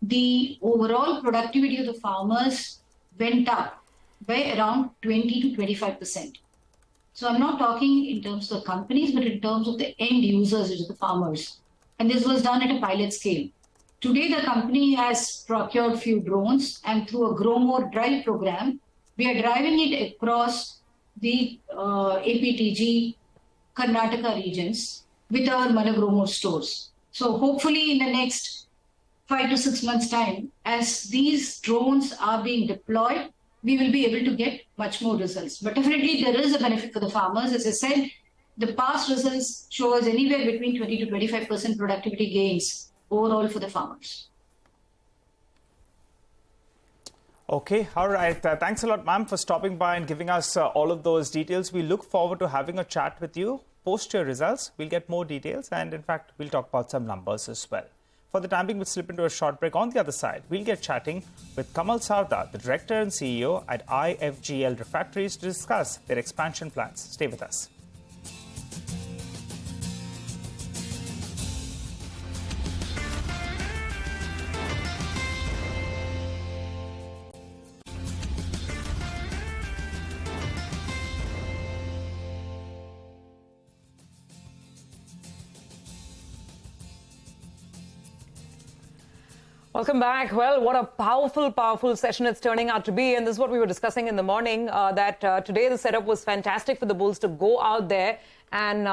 the overall productivity of the farmers went up by around 20 to 25%. So I'm not talking in terms of the companies, but in terms of the end users, which is the farmers. And this was done at a pilot scale. Today, the company has procured few drones, and through a Grow More Drive program, we are driving it across the APTG, Karnataka regions with our Grow More stores. So hopefully in the next 5 to 6 months' time, as these drones are being deployed, we will be able to get much more results. But definitely there is a benefit for the farmers. As I said, the past results show us anywhere between 20 to 25% productivity gains overall for the farmers. Okay, all right. Thanks a lot, ma'am, for stopping by and giving us all of those details. We look forward to having a chat with you post your results. We'll get more details, and in fact, we'll talk about some numbers as well. For the time being, we'll slip into a short break. On the other side, we'll get chatting with Kamal Sarda, the Director and CEO at IFGL Refractories, to discuss their expansion plans. Stay with us. Welcome back. Well, what a powerful session it's turning out to be. And this is what we were discussing in the morning, that today the setup was fantastic for the bulls to go out there and,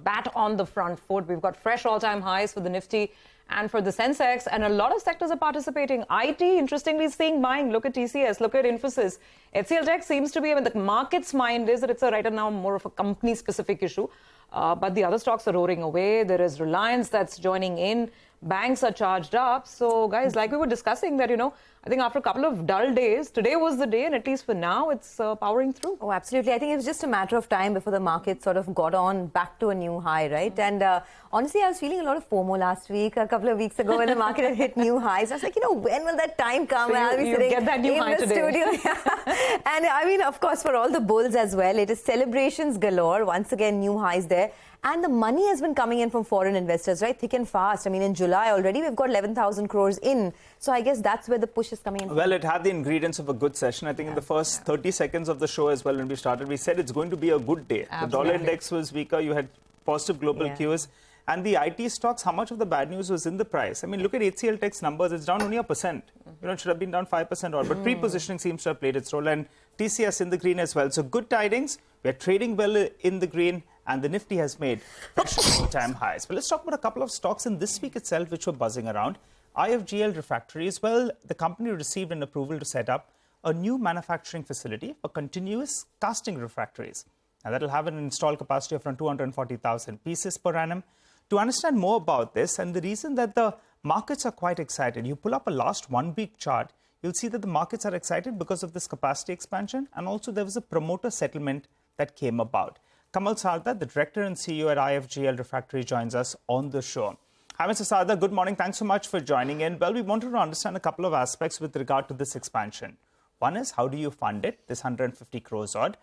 bat on the front foot. We've got fresh all-time highs for the Nifty and for the sensex, and a lot of sectors are participating. IT, interestingly, seeing buying. Look at TCS, look at Infosys. HCL Tech seems to be, the market's mind is that it's right now more of a company-specific issue. But the other stocks are roaring away. There is Reliance that's joining in. Banks are charged up. So, guys, like we were discussing that, I think after a couple of dull days, today was the day, and at least for now, it's powering through. Oh, absolutely. I think it was just a matter of time before the market sort of got on back to a new high, right? And honestly, I was feeling a lot of FOMO last week, a couple of weeks ago, when the market had hit new highs. I was like, when will that time come? So I'll be you sitting get that new in high the today. studio. And I mean, of course, for all the bulls as well, it is celebrations galore. Once again, new highs there. And the money has been coming in from foreign investors, right? Thick and fast. I mean, in July already, we've got 11,000 crores in. So I guess that's where the push is coming in. Well, it had the ingredients of a good session. I think in the first 30 seconds of the show as well, when we started, we said it's going to be a good day. Absolutely. The dollar index was weaker. You had positive global cues. And the IT stocks, how much of the bad news was in the price? I mean, look at HCL Tech's numbers. It's down only 1%. It should have been down 5% odd. But pre-positioning seems to have played its role. And TCS in the green as well. So good tidings. We're trading well in the green. And the Nifty has made fresh all-time highs. But let's talk about a couple of stocks in this week itself which were buzzing around. IFGL Refractories, well, the company received an approval to set up a new manufacturing facility for continuous casting refractories. Now, that will have an installed capacity of around 240,000 pieces per annum. To understand more about this and the reason that the markets are quite excited, you pull up a last 1 week chart, you'll see that the markets are excited because of this capacity expansion, and also there was a promoter settlement that came about. Kamal Sarda, the Director and CEO at IFGL Refractory, joins us on the show. Hi, Mr. Sarda. Good morning. Thanks so much for joining in. Well, we wanted to understand a couple of aspects with regard to this expansion. One is, how do you fund it, this 150 crores odd?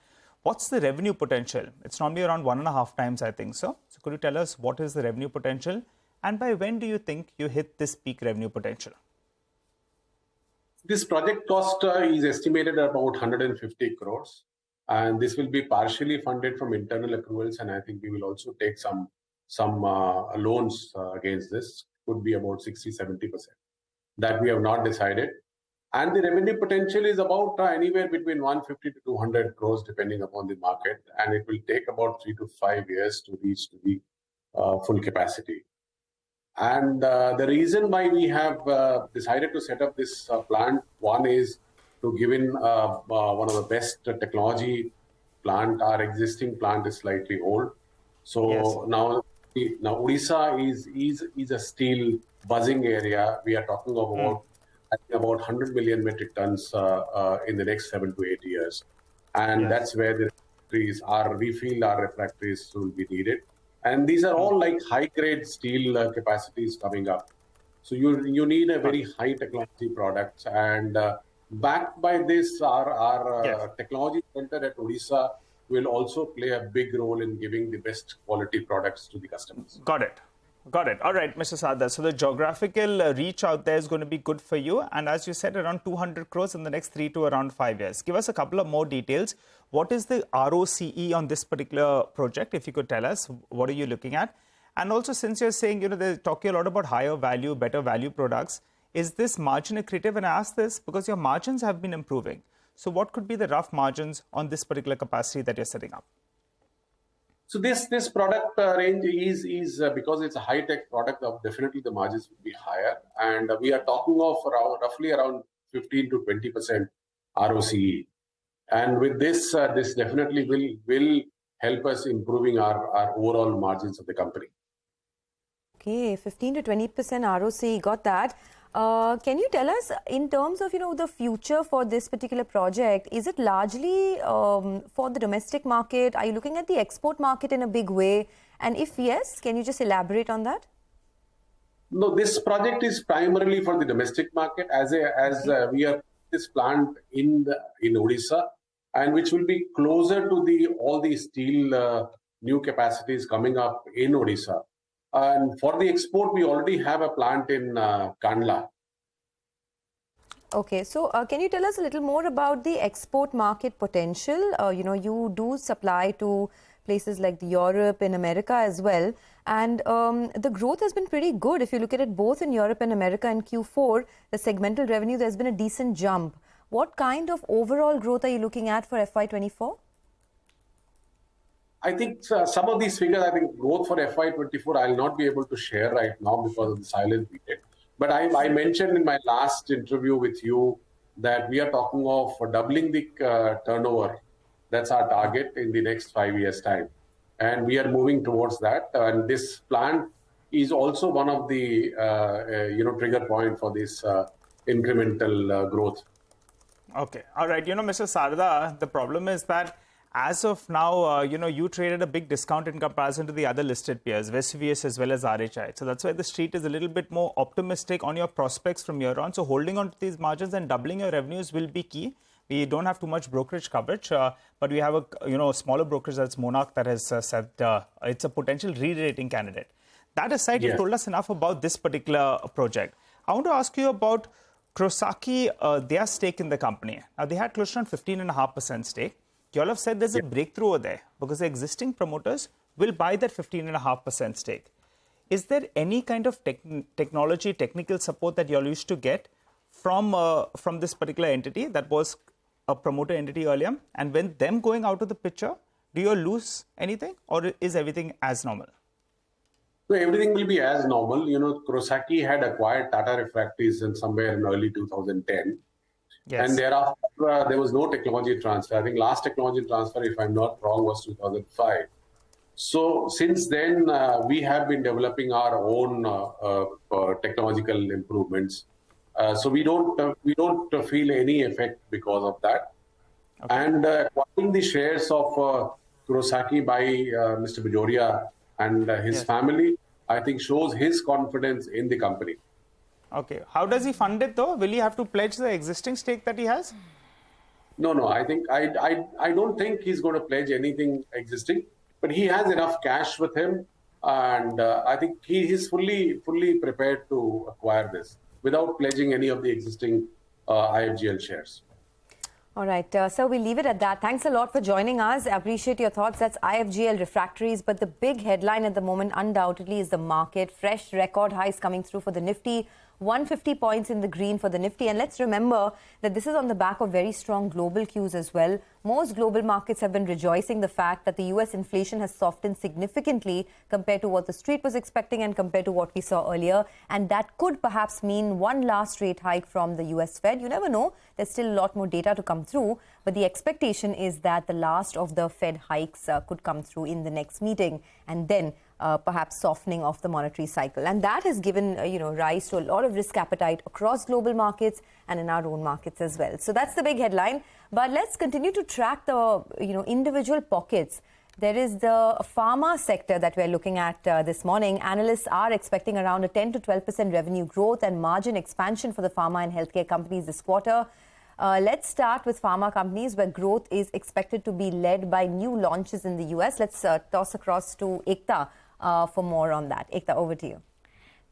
What's the revenue potential? It's normally around 1.5 times, I think so. So could you tell us what is the revenue potential? And by when do you think you hit this peak revenue potential? This project cost is estimated at about 150 crores. And this will be partially funded from internal accruals, and I think we will also take some loans against this. Could be about 60-70%. That we have not decided. And the revenue potential is about anywhere between 150 to 200 crores, depending upon the market. And it will take about 3 to 5 years to reach to the full capacity. And the reason why we have decided to set up this plant, one is to give in one of the best technology plant. Our existing plant is slightly old. So now Odisha is a steel buzzing area. We are talking about about 100 million metric tons in the next 7 to 8 years. And that's where the refractories are. We feel our refractories will be needed. And these are all like high-grade steel capacities coming up. So you need a very high technology products. And backed by this, our technology center at Odisha will also play a big role in giving the best quality products to the customers. Got it. Got it. All right, Mr. Sardar. So the geographical reach out there is going to be good for you. And as you said, around 200 crores in the next 3 to around 5 years. Give us a couple of more details. What is the ROCE on this particular project? If you could tell us, what are you looking at? And also, since you're saying, they're talking a lot about higher value, better value products, is this margin accretive? And I ask this because your margins have been improving. So what could be the rough margins on this particular capacity that you're setting up? So this product range is because it's a high-tech product, definitely the margins will be higher. And we are talking of roughly around 15 to 20% ROCE. And with this, this definitely will help us improving our overall margins of the company. Okay, 15 to 20% ROCE, got that. Can you tell us in terms of, the future for this particular project, is it largely for the domestic market? Are you looking at the export market in a big way? And if yes, can you just elaborate on that? No, this project is primarily for the domestic market we are this plant in Odisha, and which will be closer to all the steel new capacities coming up in Odisha. And for the export, we already have a plant in Kandla. Okay, so can you tell us a little more about the export market potential? You do supply to places like Europe and America as well. And the growth has been pretty good. If you look at it both in Europe and America in Q4, the segmental revenue, there's been a decent jump. What kind of overall growth are you looking at for FY24? I think some of these figures, I think growth for FY24, I'll not be able to share right now because of the silent period. But I mentioned in my last interview with you that we are talking of doubling the turnover. That's our target in the next 5 years' time. And we are moving towards that. And this plant is also one of the, trigger point for this incremental growth. Okay. All right. Mr. Sardar, the problem is that as of now, you traded a big discount in comparison to the other listed peers, Vesuvius as well as RHI. So that's why the street is a little bit more optimistic on your prospects from here on. So holding on to these margins and doubling your revenues will be key. We don't have too much brokerage coverage, but we have a smaller brokerage that's Monarch that has said it's a potential re-rating candidate. That aside, you've told us enough about this particular project. I want to ask you about Kawasaki, their stake in the company. Now, they had close to around 15.5% stake. You all have said there's a breakthrough over there because the existing promoters will buy that 15.5% stake. Is there any kind of technology, technical support that you all used to get from this particular entity that was a promoter entity earlier? And when them going out of the picture, do you all lose anything or is everything as normal? So everything will be as normal. Kawasaki had acquired Tata Refractories somewhere in early 2010. Yes. And thereafter, there was no technology transfer. I think last technology transfer, if I'm not wrong, was 2005. So since then, we have been developing our own technological improvements. So we don't feel any effect because of that. Okay. And acquiring the shares of Kawasaki by Mr. Bajoria and his family, I think shows his confidence in the company. Okay. How does he fund it though? Will he have to pledge the existing stake that he has? No. I don't think he's going to pledge anything existing, but he has enough cash with him, and I think he is fully prepared to acquire this without pledging any of the existing IFGL shares. All right, so we'll leave it at that. Thanks a lot for joining us. I appreciate your thoughts. That's IFGL Refractories. But the big headline at the moment undoubtedly is the market. Fresh record highs coming through for the Nifty. 150 points in the green for the Nifty. And let's remember that this is on the back of very strong global cues as well. Most global markets have been rejoicing the fact that the US inflation has softened significantly compared to what the street was expecting and compared to what we saw earlier. And that could perhaps mean one last rate hike from the US Fed. You never know. There's still a lot more data to come through. But the expectation is that the last of the Fed hikes could come through in the next meeting, and then perhaps softening of the monetary cycle. And that has given rise to a lot of risk appetite across global markets and in our own markets as well. So that's the big headline. But let's continue to track the individual pockets. There is the pharma sector that we're looking at this morning. Analysts are expecting around a 10 to 12% revenue growth and margin expansion for the pharma and healthcare companies this quarter. Let's start with pharma companies, where growth is expected to be led by new launches in the US. Let's toss across to Ekta for more on that. Ekta, over to you.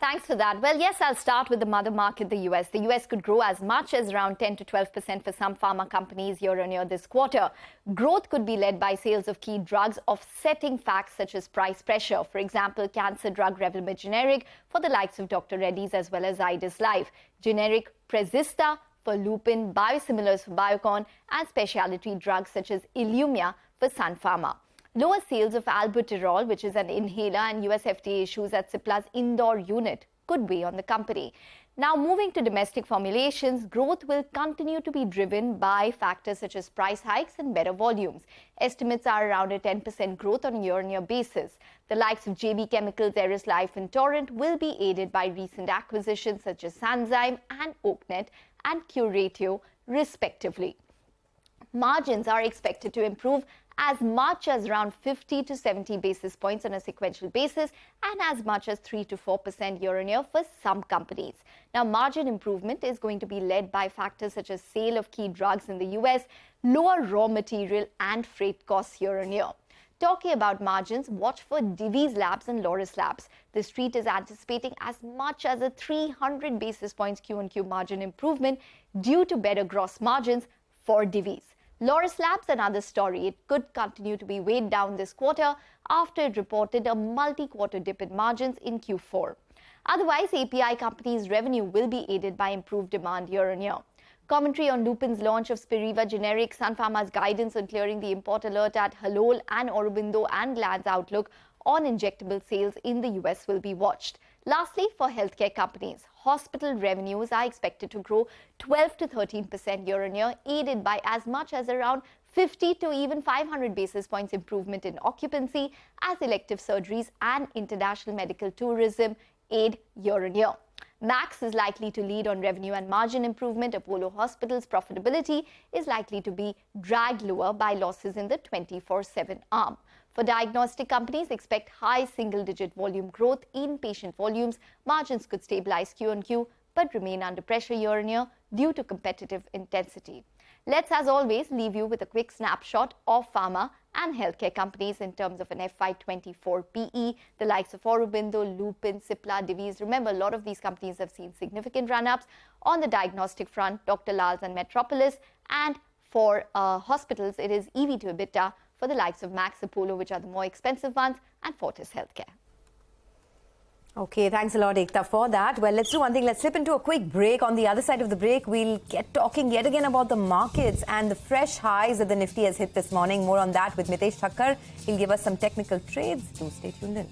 Thanks for that. Well, yes, I'll start with the mother market, the US. The US could grow as much as around 10 to 12% for some pharma companies year on year this quarter. Growth could be led by sales of key drugs, offsetting facts such as price pressure. For example, cancer drug Revlimid generic for the likes of Dr. Reddy's as well as Zydus Life. Generic Prezista for Lupin, biosimilars for Biocon, and specialty drugs such as Ilumya for Sun Pharma. Lower sales of albuterol, which is an inhaler, and US FDA issues at Cipla's Indore unit could weigh on the company. Now, moving to domestic formulations, growth will continue to be driven by factors such as price hikes and better volumes. Estimates are around a 10% growth on a year-on-year basis. The likes of JB Chemicals, Eris Life, and Torrent will be aided by recent acquisitions such as Sanzyme and Oaknet and Curatio, respectively. Margins are expected to improve as much as around 50 to 70 basis points on a sequential basis and as much as 3 to 4% year-on-year for some companies. Now, margin improvement is going to be led by factors such as sale of key drugs in the US, lower raw material and freight costs year-on-year. Talking about margins, watch for Divi's Labs and Laurus Labs. The street is anticipating as much as a 300 basis points Q-on-Q margin improvement due to better gross margins for Divi's. Laurus Labs, another story. It could continue to be weighed down this quarter after it reported a multi-quarter dip in margins in Q4. Otherwise, API companies' revenue will be aided by improved demand year-on-year. Commentary on Lupin's launch of Spiriva generic, Sun Pharma's guidance on clearing the import alert at Halol, and Aurobindo and Gland's outlook on injectable sales in the US will be watched. Lastly, for healthcare companies, hospital revenues are expected to grow 12 to 13% year-on-year, aided by as much as around 50 to even 500 basis points improvement in occupancy as elective surgeries and international medical tourism aid year-on-year. Max is likely to lead on revenue and margin improvement. Apollo Hospital's profitability is likely to be dragged lower by losses in the 24/7 arm. For diagnostic companies, expect high single-digit volume growth in patient volumes. Margins could stabilize Q-on-Q but remain under pressure year-on-year due to competitive intensity. Let's, as always, leave you with a quick snapshot of pharma and healthcare companies in terms of an FY24 PE, the likes of Aurobindo, Lupin, Cipla, Divi's. Remember, a lot of these companies have seen significant run-ups. On the diagnostic front, Dr. Lal's and Metropolis. And for hospitals, it is EV to EBITDA for the likes of Max, Apollo, which are the more expensive ones, and Fortis Healthcare. Okay, thanks a lot, Ekta, for that. Well, let's do one thing. Let's slip into a quick break. On the other side of the break, we'll get talking yet again about the markets and the fresh highs that the Nifty has hit this morning. More on that with Mitesh Thakkar. He'll give us some technical trades. Do stay tuned in.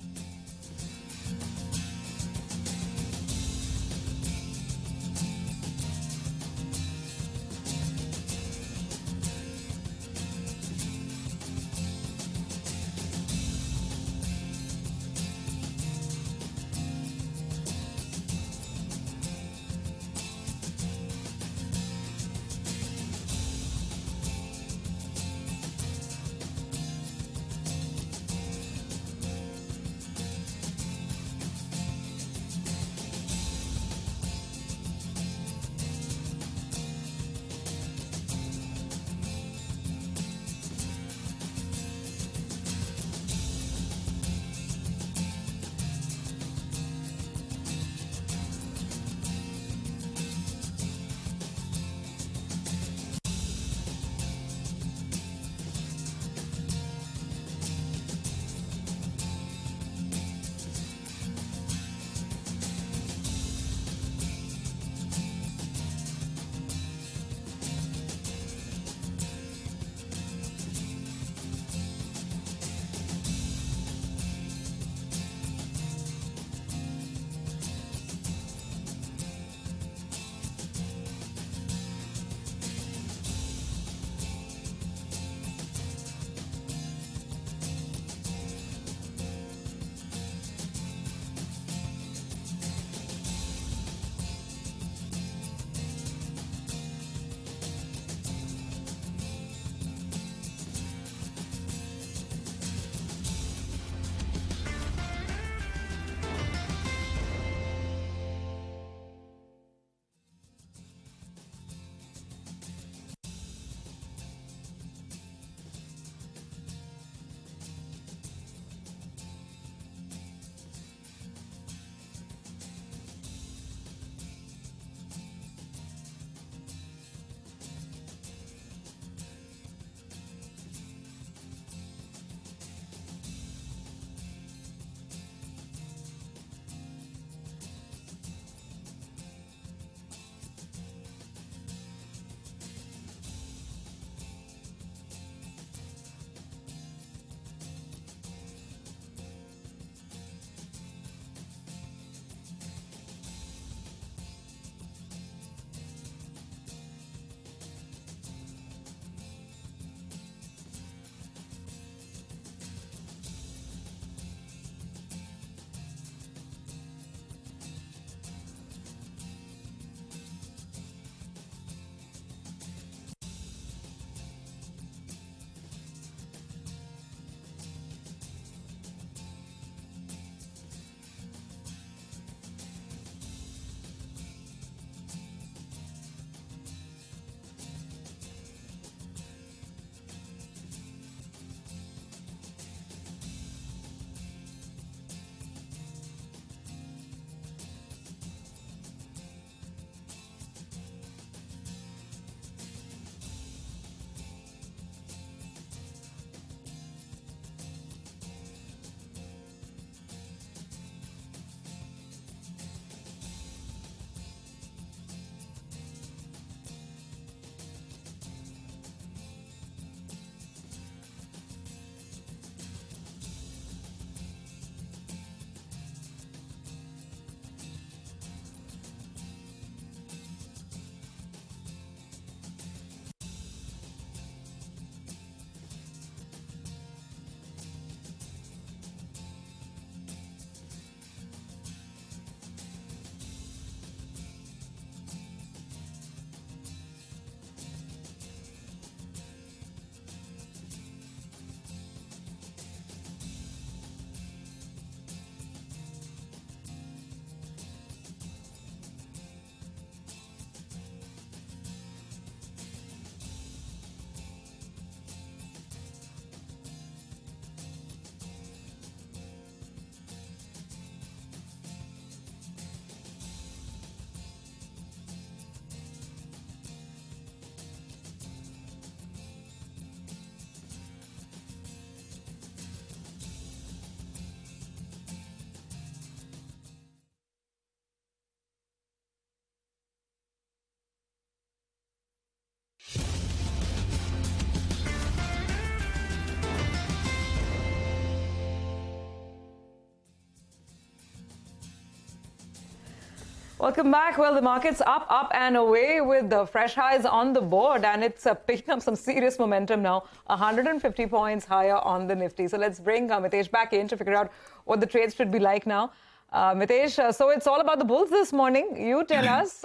Welcome back. Well, the market's up and away with the fresh highs on the board, and it's picking up some serious momentum now, 150 points higher on the Nifty. So let's bring Mitesh back in to figure out what the trades should be like now. Mitesh, so it's all about the bulls this morning. You tell us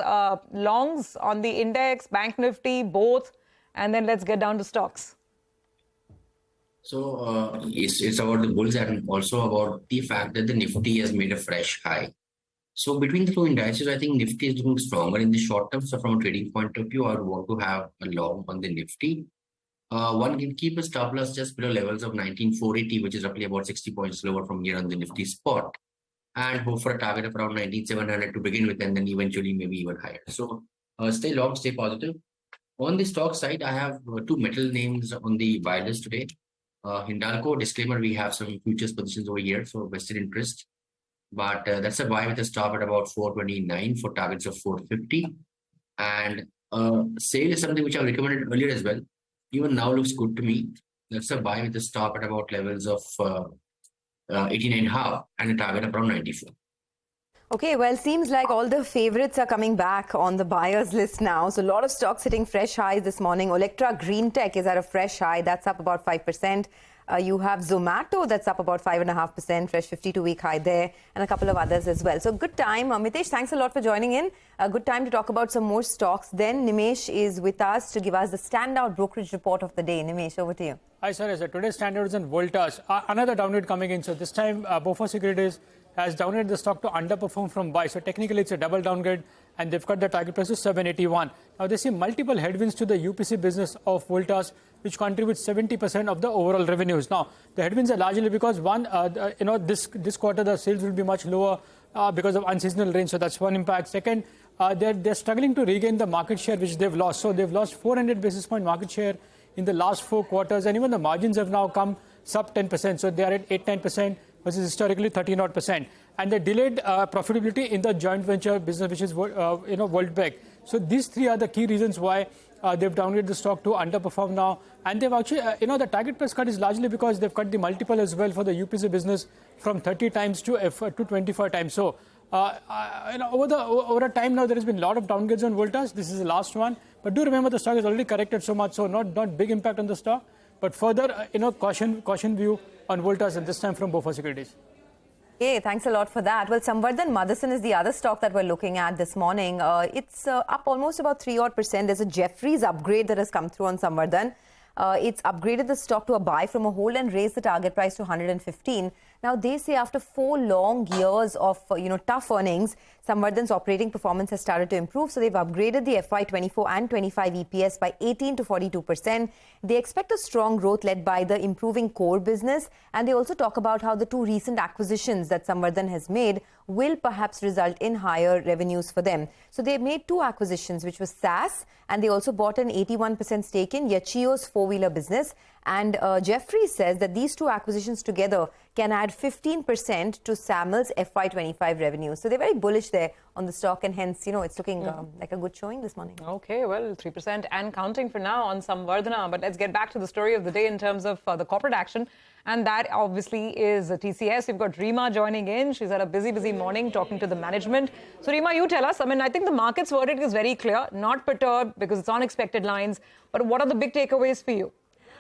longs on the index, Bank Nifty, both, and then let's get down to stocks. So it's about the bulls and also about the fact that the Nifty has made a fresh high. So between the two indices, I think Nifty is looking stronger in the short term. So from a trading point of view, I would want to have a long on the Nifty. One can keep a stop loss just below levels of 19,480, which is roughly about 60 points lower from here on the Nifty spot, and hope for a target of around 19,700 to begin with, and then eventually maybe even higher. So stay long, stay positive. On the stock side, I have two metal names on the buy list today. Hindalco, disclaimer, we have some futures positions over here, so vested interest. But that's a buy with a stop at about 429 for targets of 450. And sale is something which I recommended earlier as well. Even now looks good to me. That's a buy with a stop at about levels of 89.5 and a target of around 94. Okay, well, seems like all the favorites are coming back on the buyers list now. So a lot of stocks hitting fresh highs this morning. Electra Green Tech is at a fresh high. That's up about 5%. You have Zomato, that's up about 5.5%, fresh 52-week high there, and a couple of others as well. So good time. Mitesh, thanks a lot for joining in. A good time to talk about some more stocks. Then Nimesh is with us to give us the standout brokerage report of the day. Nimesh, over to you. Hi, sir. Today's standards and Voltas. Another downgrade coming in. So this time, Boffa Securities has downgraded the stock to underperform from buy. So technically, it's a double downgrade, and they've cut the target price to 781. Now, they see multiple headwinds to the UPC business of Voltas, which contributes 70% of the overall revenues. Now, the headwinds are largely because one, this quarter the sales will be much lower because of unseasonal rain. So that's one impact. Second, they're struggling to regain the market share which they've lost. So they've lost 400 basis point market share in the last 4 quarters, and even the margins have now come sub 10%. So they are at 8-9%. Versus historically 13%, and the delayed profitability in the joint venture business, which is Worldbeck. So these three are the key reasons why they've downgraded the stock to underperform now. And they've actually, the target price cut is largely because they've cut the multiple as well for the UPC business from 30 times to 25 times. So over a time now, there has been a lot of downgrades on Voltas. This is the last one, but do remember the stock has already corrected so much, so not big impact on the stock. But further, caution view on Voltas, and this time from Boffa Securities. Okay, thanks a lot for that. Well, Samvardhan Motherson is the other stock that we're looking at this morning. It's up almost about 3-odd%. There's a Jefferies upgrade that has come through on Samvardhan. It's upgraded the stock to a buy from a hold and raised the target price to 115. Now, they say after 4 long years of, tough earnings, Samvardhan's operating performance has started to improve. So they've upgraded the FY24 and 25 EPS by 18 to 42%. They expect a strong growth led by the improving core business. And they also talk about how the 2 recent acquisitions that Samvardhan has made will perhaps result in higher revenues for them. So they made 2 acquisitions, which was SAS, and they also bought an 81% stake in Yachio's 4-wheeler business. And Jefferies says that these 2 acquisitions together can add 15% to SAML's FY25 revenue. So they're very bullish there on the stock, and hence, it's looking like a good showing this morning. Okay, well, 3% and counting for now on Samvardhana. But let's get back to the story of the day in terms of the corporate action. And that obviously is TCS. We've got Rima joining in. She's had a busy morning talking to the management. So Rima, you tell us. I think the market's verdict is very clear. Not perturbed because it's on expected lines. But what are the big takeaways for you?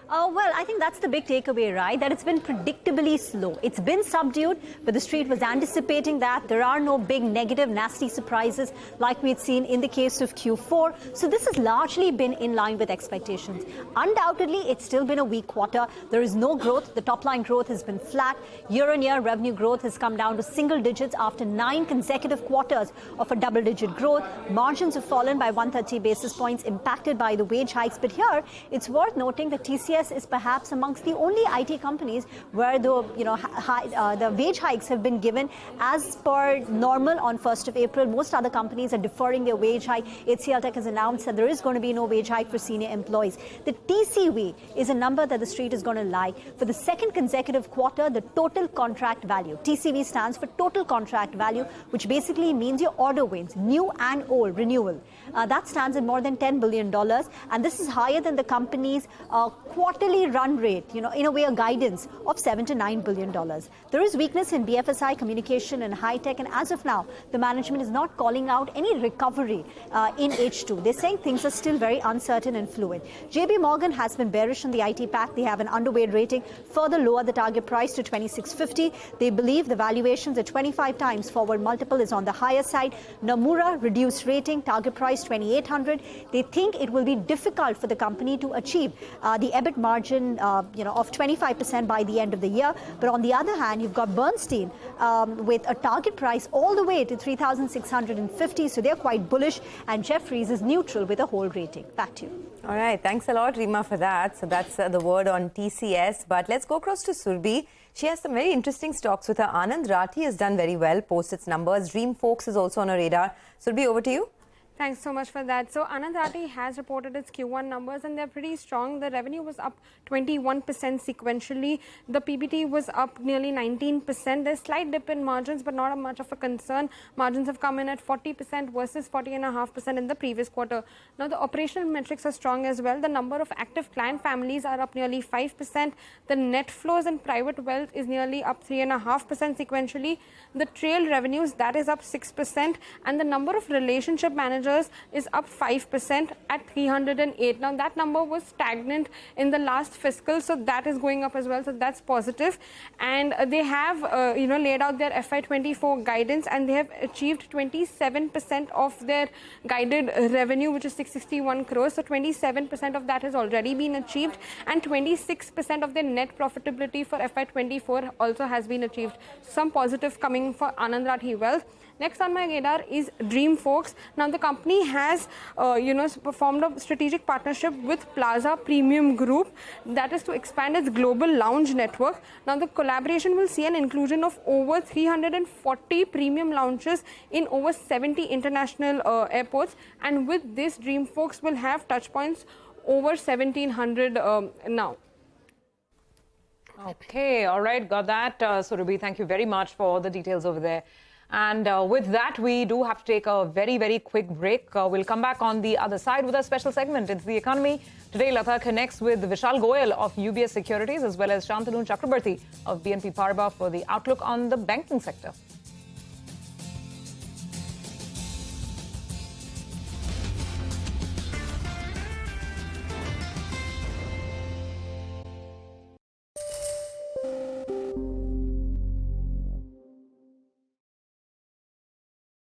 Well, I think that's the big takeaway, right? That it's been predictably slow. It's been subdued, but the street was anticipating that. There are no big negative, nasty surprises like we'd seen in the case of Q4. So this has largely been in line with expectations. Undoubtedly, it's still been a weak quarter. There is no growth. The top line growth has been flat. Year-on-year revenue growth has come down to single digits after 9 consecutive quarters of a double-digit growth. Margins have fallen by 130 basis points, impacted by the wage hikes. But here, it's worth noting that TCS is perhaps amongst the only IT companies where the wage hikes have been given as per normal on 1st of April. Most other companies are deferring their wage hike. HCL Tech has announced that there is going to be no wage hike for senior employees. The TCV is a number that the street is going to like. For the second consecutive quarter, the total contract value, TCV stands for total contract value, which basically means your order wins, new and old, renewal. That stands at more than $10 billion. And this is higher than the company's quarterly run rate, in a way, a guidance of $7 to $9 billion. There is weakness in BFSI, communication and high tech, and as of now, the management is not calling out any recovery in H2. They're saying things are still very uncertain and fluid. JP Morgan has been bearish on the IT pack. They have an underweight rating, further lower the target price to 26.50. They believe the valuations at 25 times forward multiple is on the higher side. Nomura reduced rating, target price 2,800. They think it will be difficult for the company to achieve the EBIT margin, of 25% by the end of the year. But on the other hand, you've got Bernstein with a target price all the way to 3,650. So they're quite bullish. And Jefferies is neutral with a hold rating. Back to you. All right. Thanks a lot, Rima, for that. So that's the word on TCS. But let's go across to Surbhi. She has some very interesting stocks with her. Anand Rathi has done very well, post its numbers. Dream Folks is also on her radar. Surbhi, over to you. Thanks so much for that. So Anand Rathi has reported its Q1 numbers and they're pretty strong. The revenue was up 21% sequentially. The PBT was up nearly 19%. There's slight dip in margins, but not much of a concern. Margins have come in at 40% versus 40.5% in the previous quarter. Now the operational metrics are strong as well. The number of active client families are up nearly 5%. The net flows in private wealth is nearly up 3.5% sequentially. The trail revenues, that is up 6%. And the number of relationship managers is up 5% at 308. Now that number was stagnant in the last fiscal, so that is going up as well, so that's positive. And they have laid out their FY24 guidance and they have achieved 27% of their guided revenue, which is 661 crores. So 27% of that has already been achieved and 26% of their net profitability for FY24 also has been achieved. Some positive coming for Anand Rathi Wealth. Next on my radar is Dream Folks. Now the company has formed a strategic partnership with Plaza Premium Group, that is to expand its global lounge network. Now the collaboration will see an inclusion of over 340 premium lounges in over 70 international airports, and with this Dream Folks will have touch points over 1,700 now. Okay, all right, got that. Surbhi, thank you very much for the details over there. And with that, we do have to take a very, very quick break. We'll come back on the other side with a special segment. It's The Economy. Today, Lata connects with Vishal Goyal of UBS Securities as well as Shantanu Chakrabarti of BNP Paribas for the outlook on the banking sector.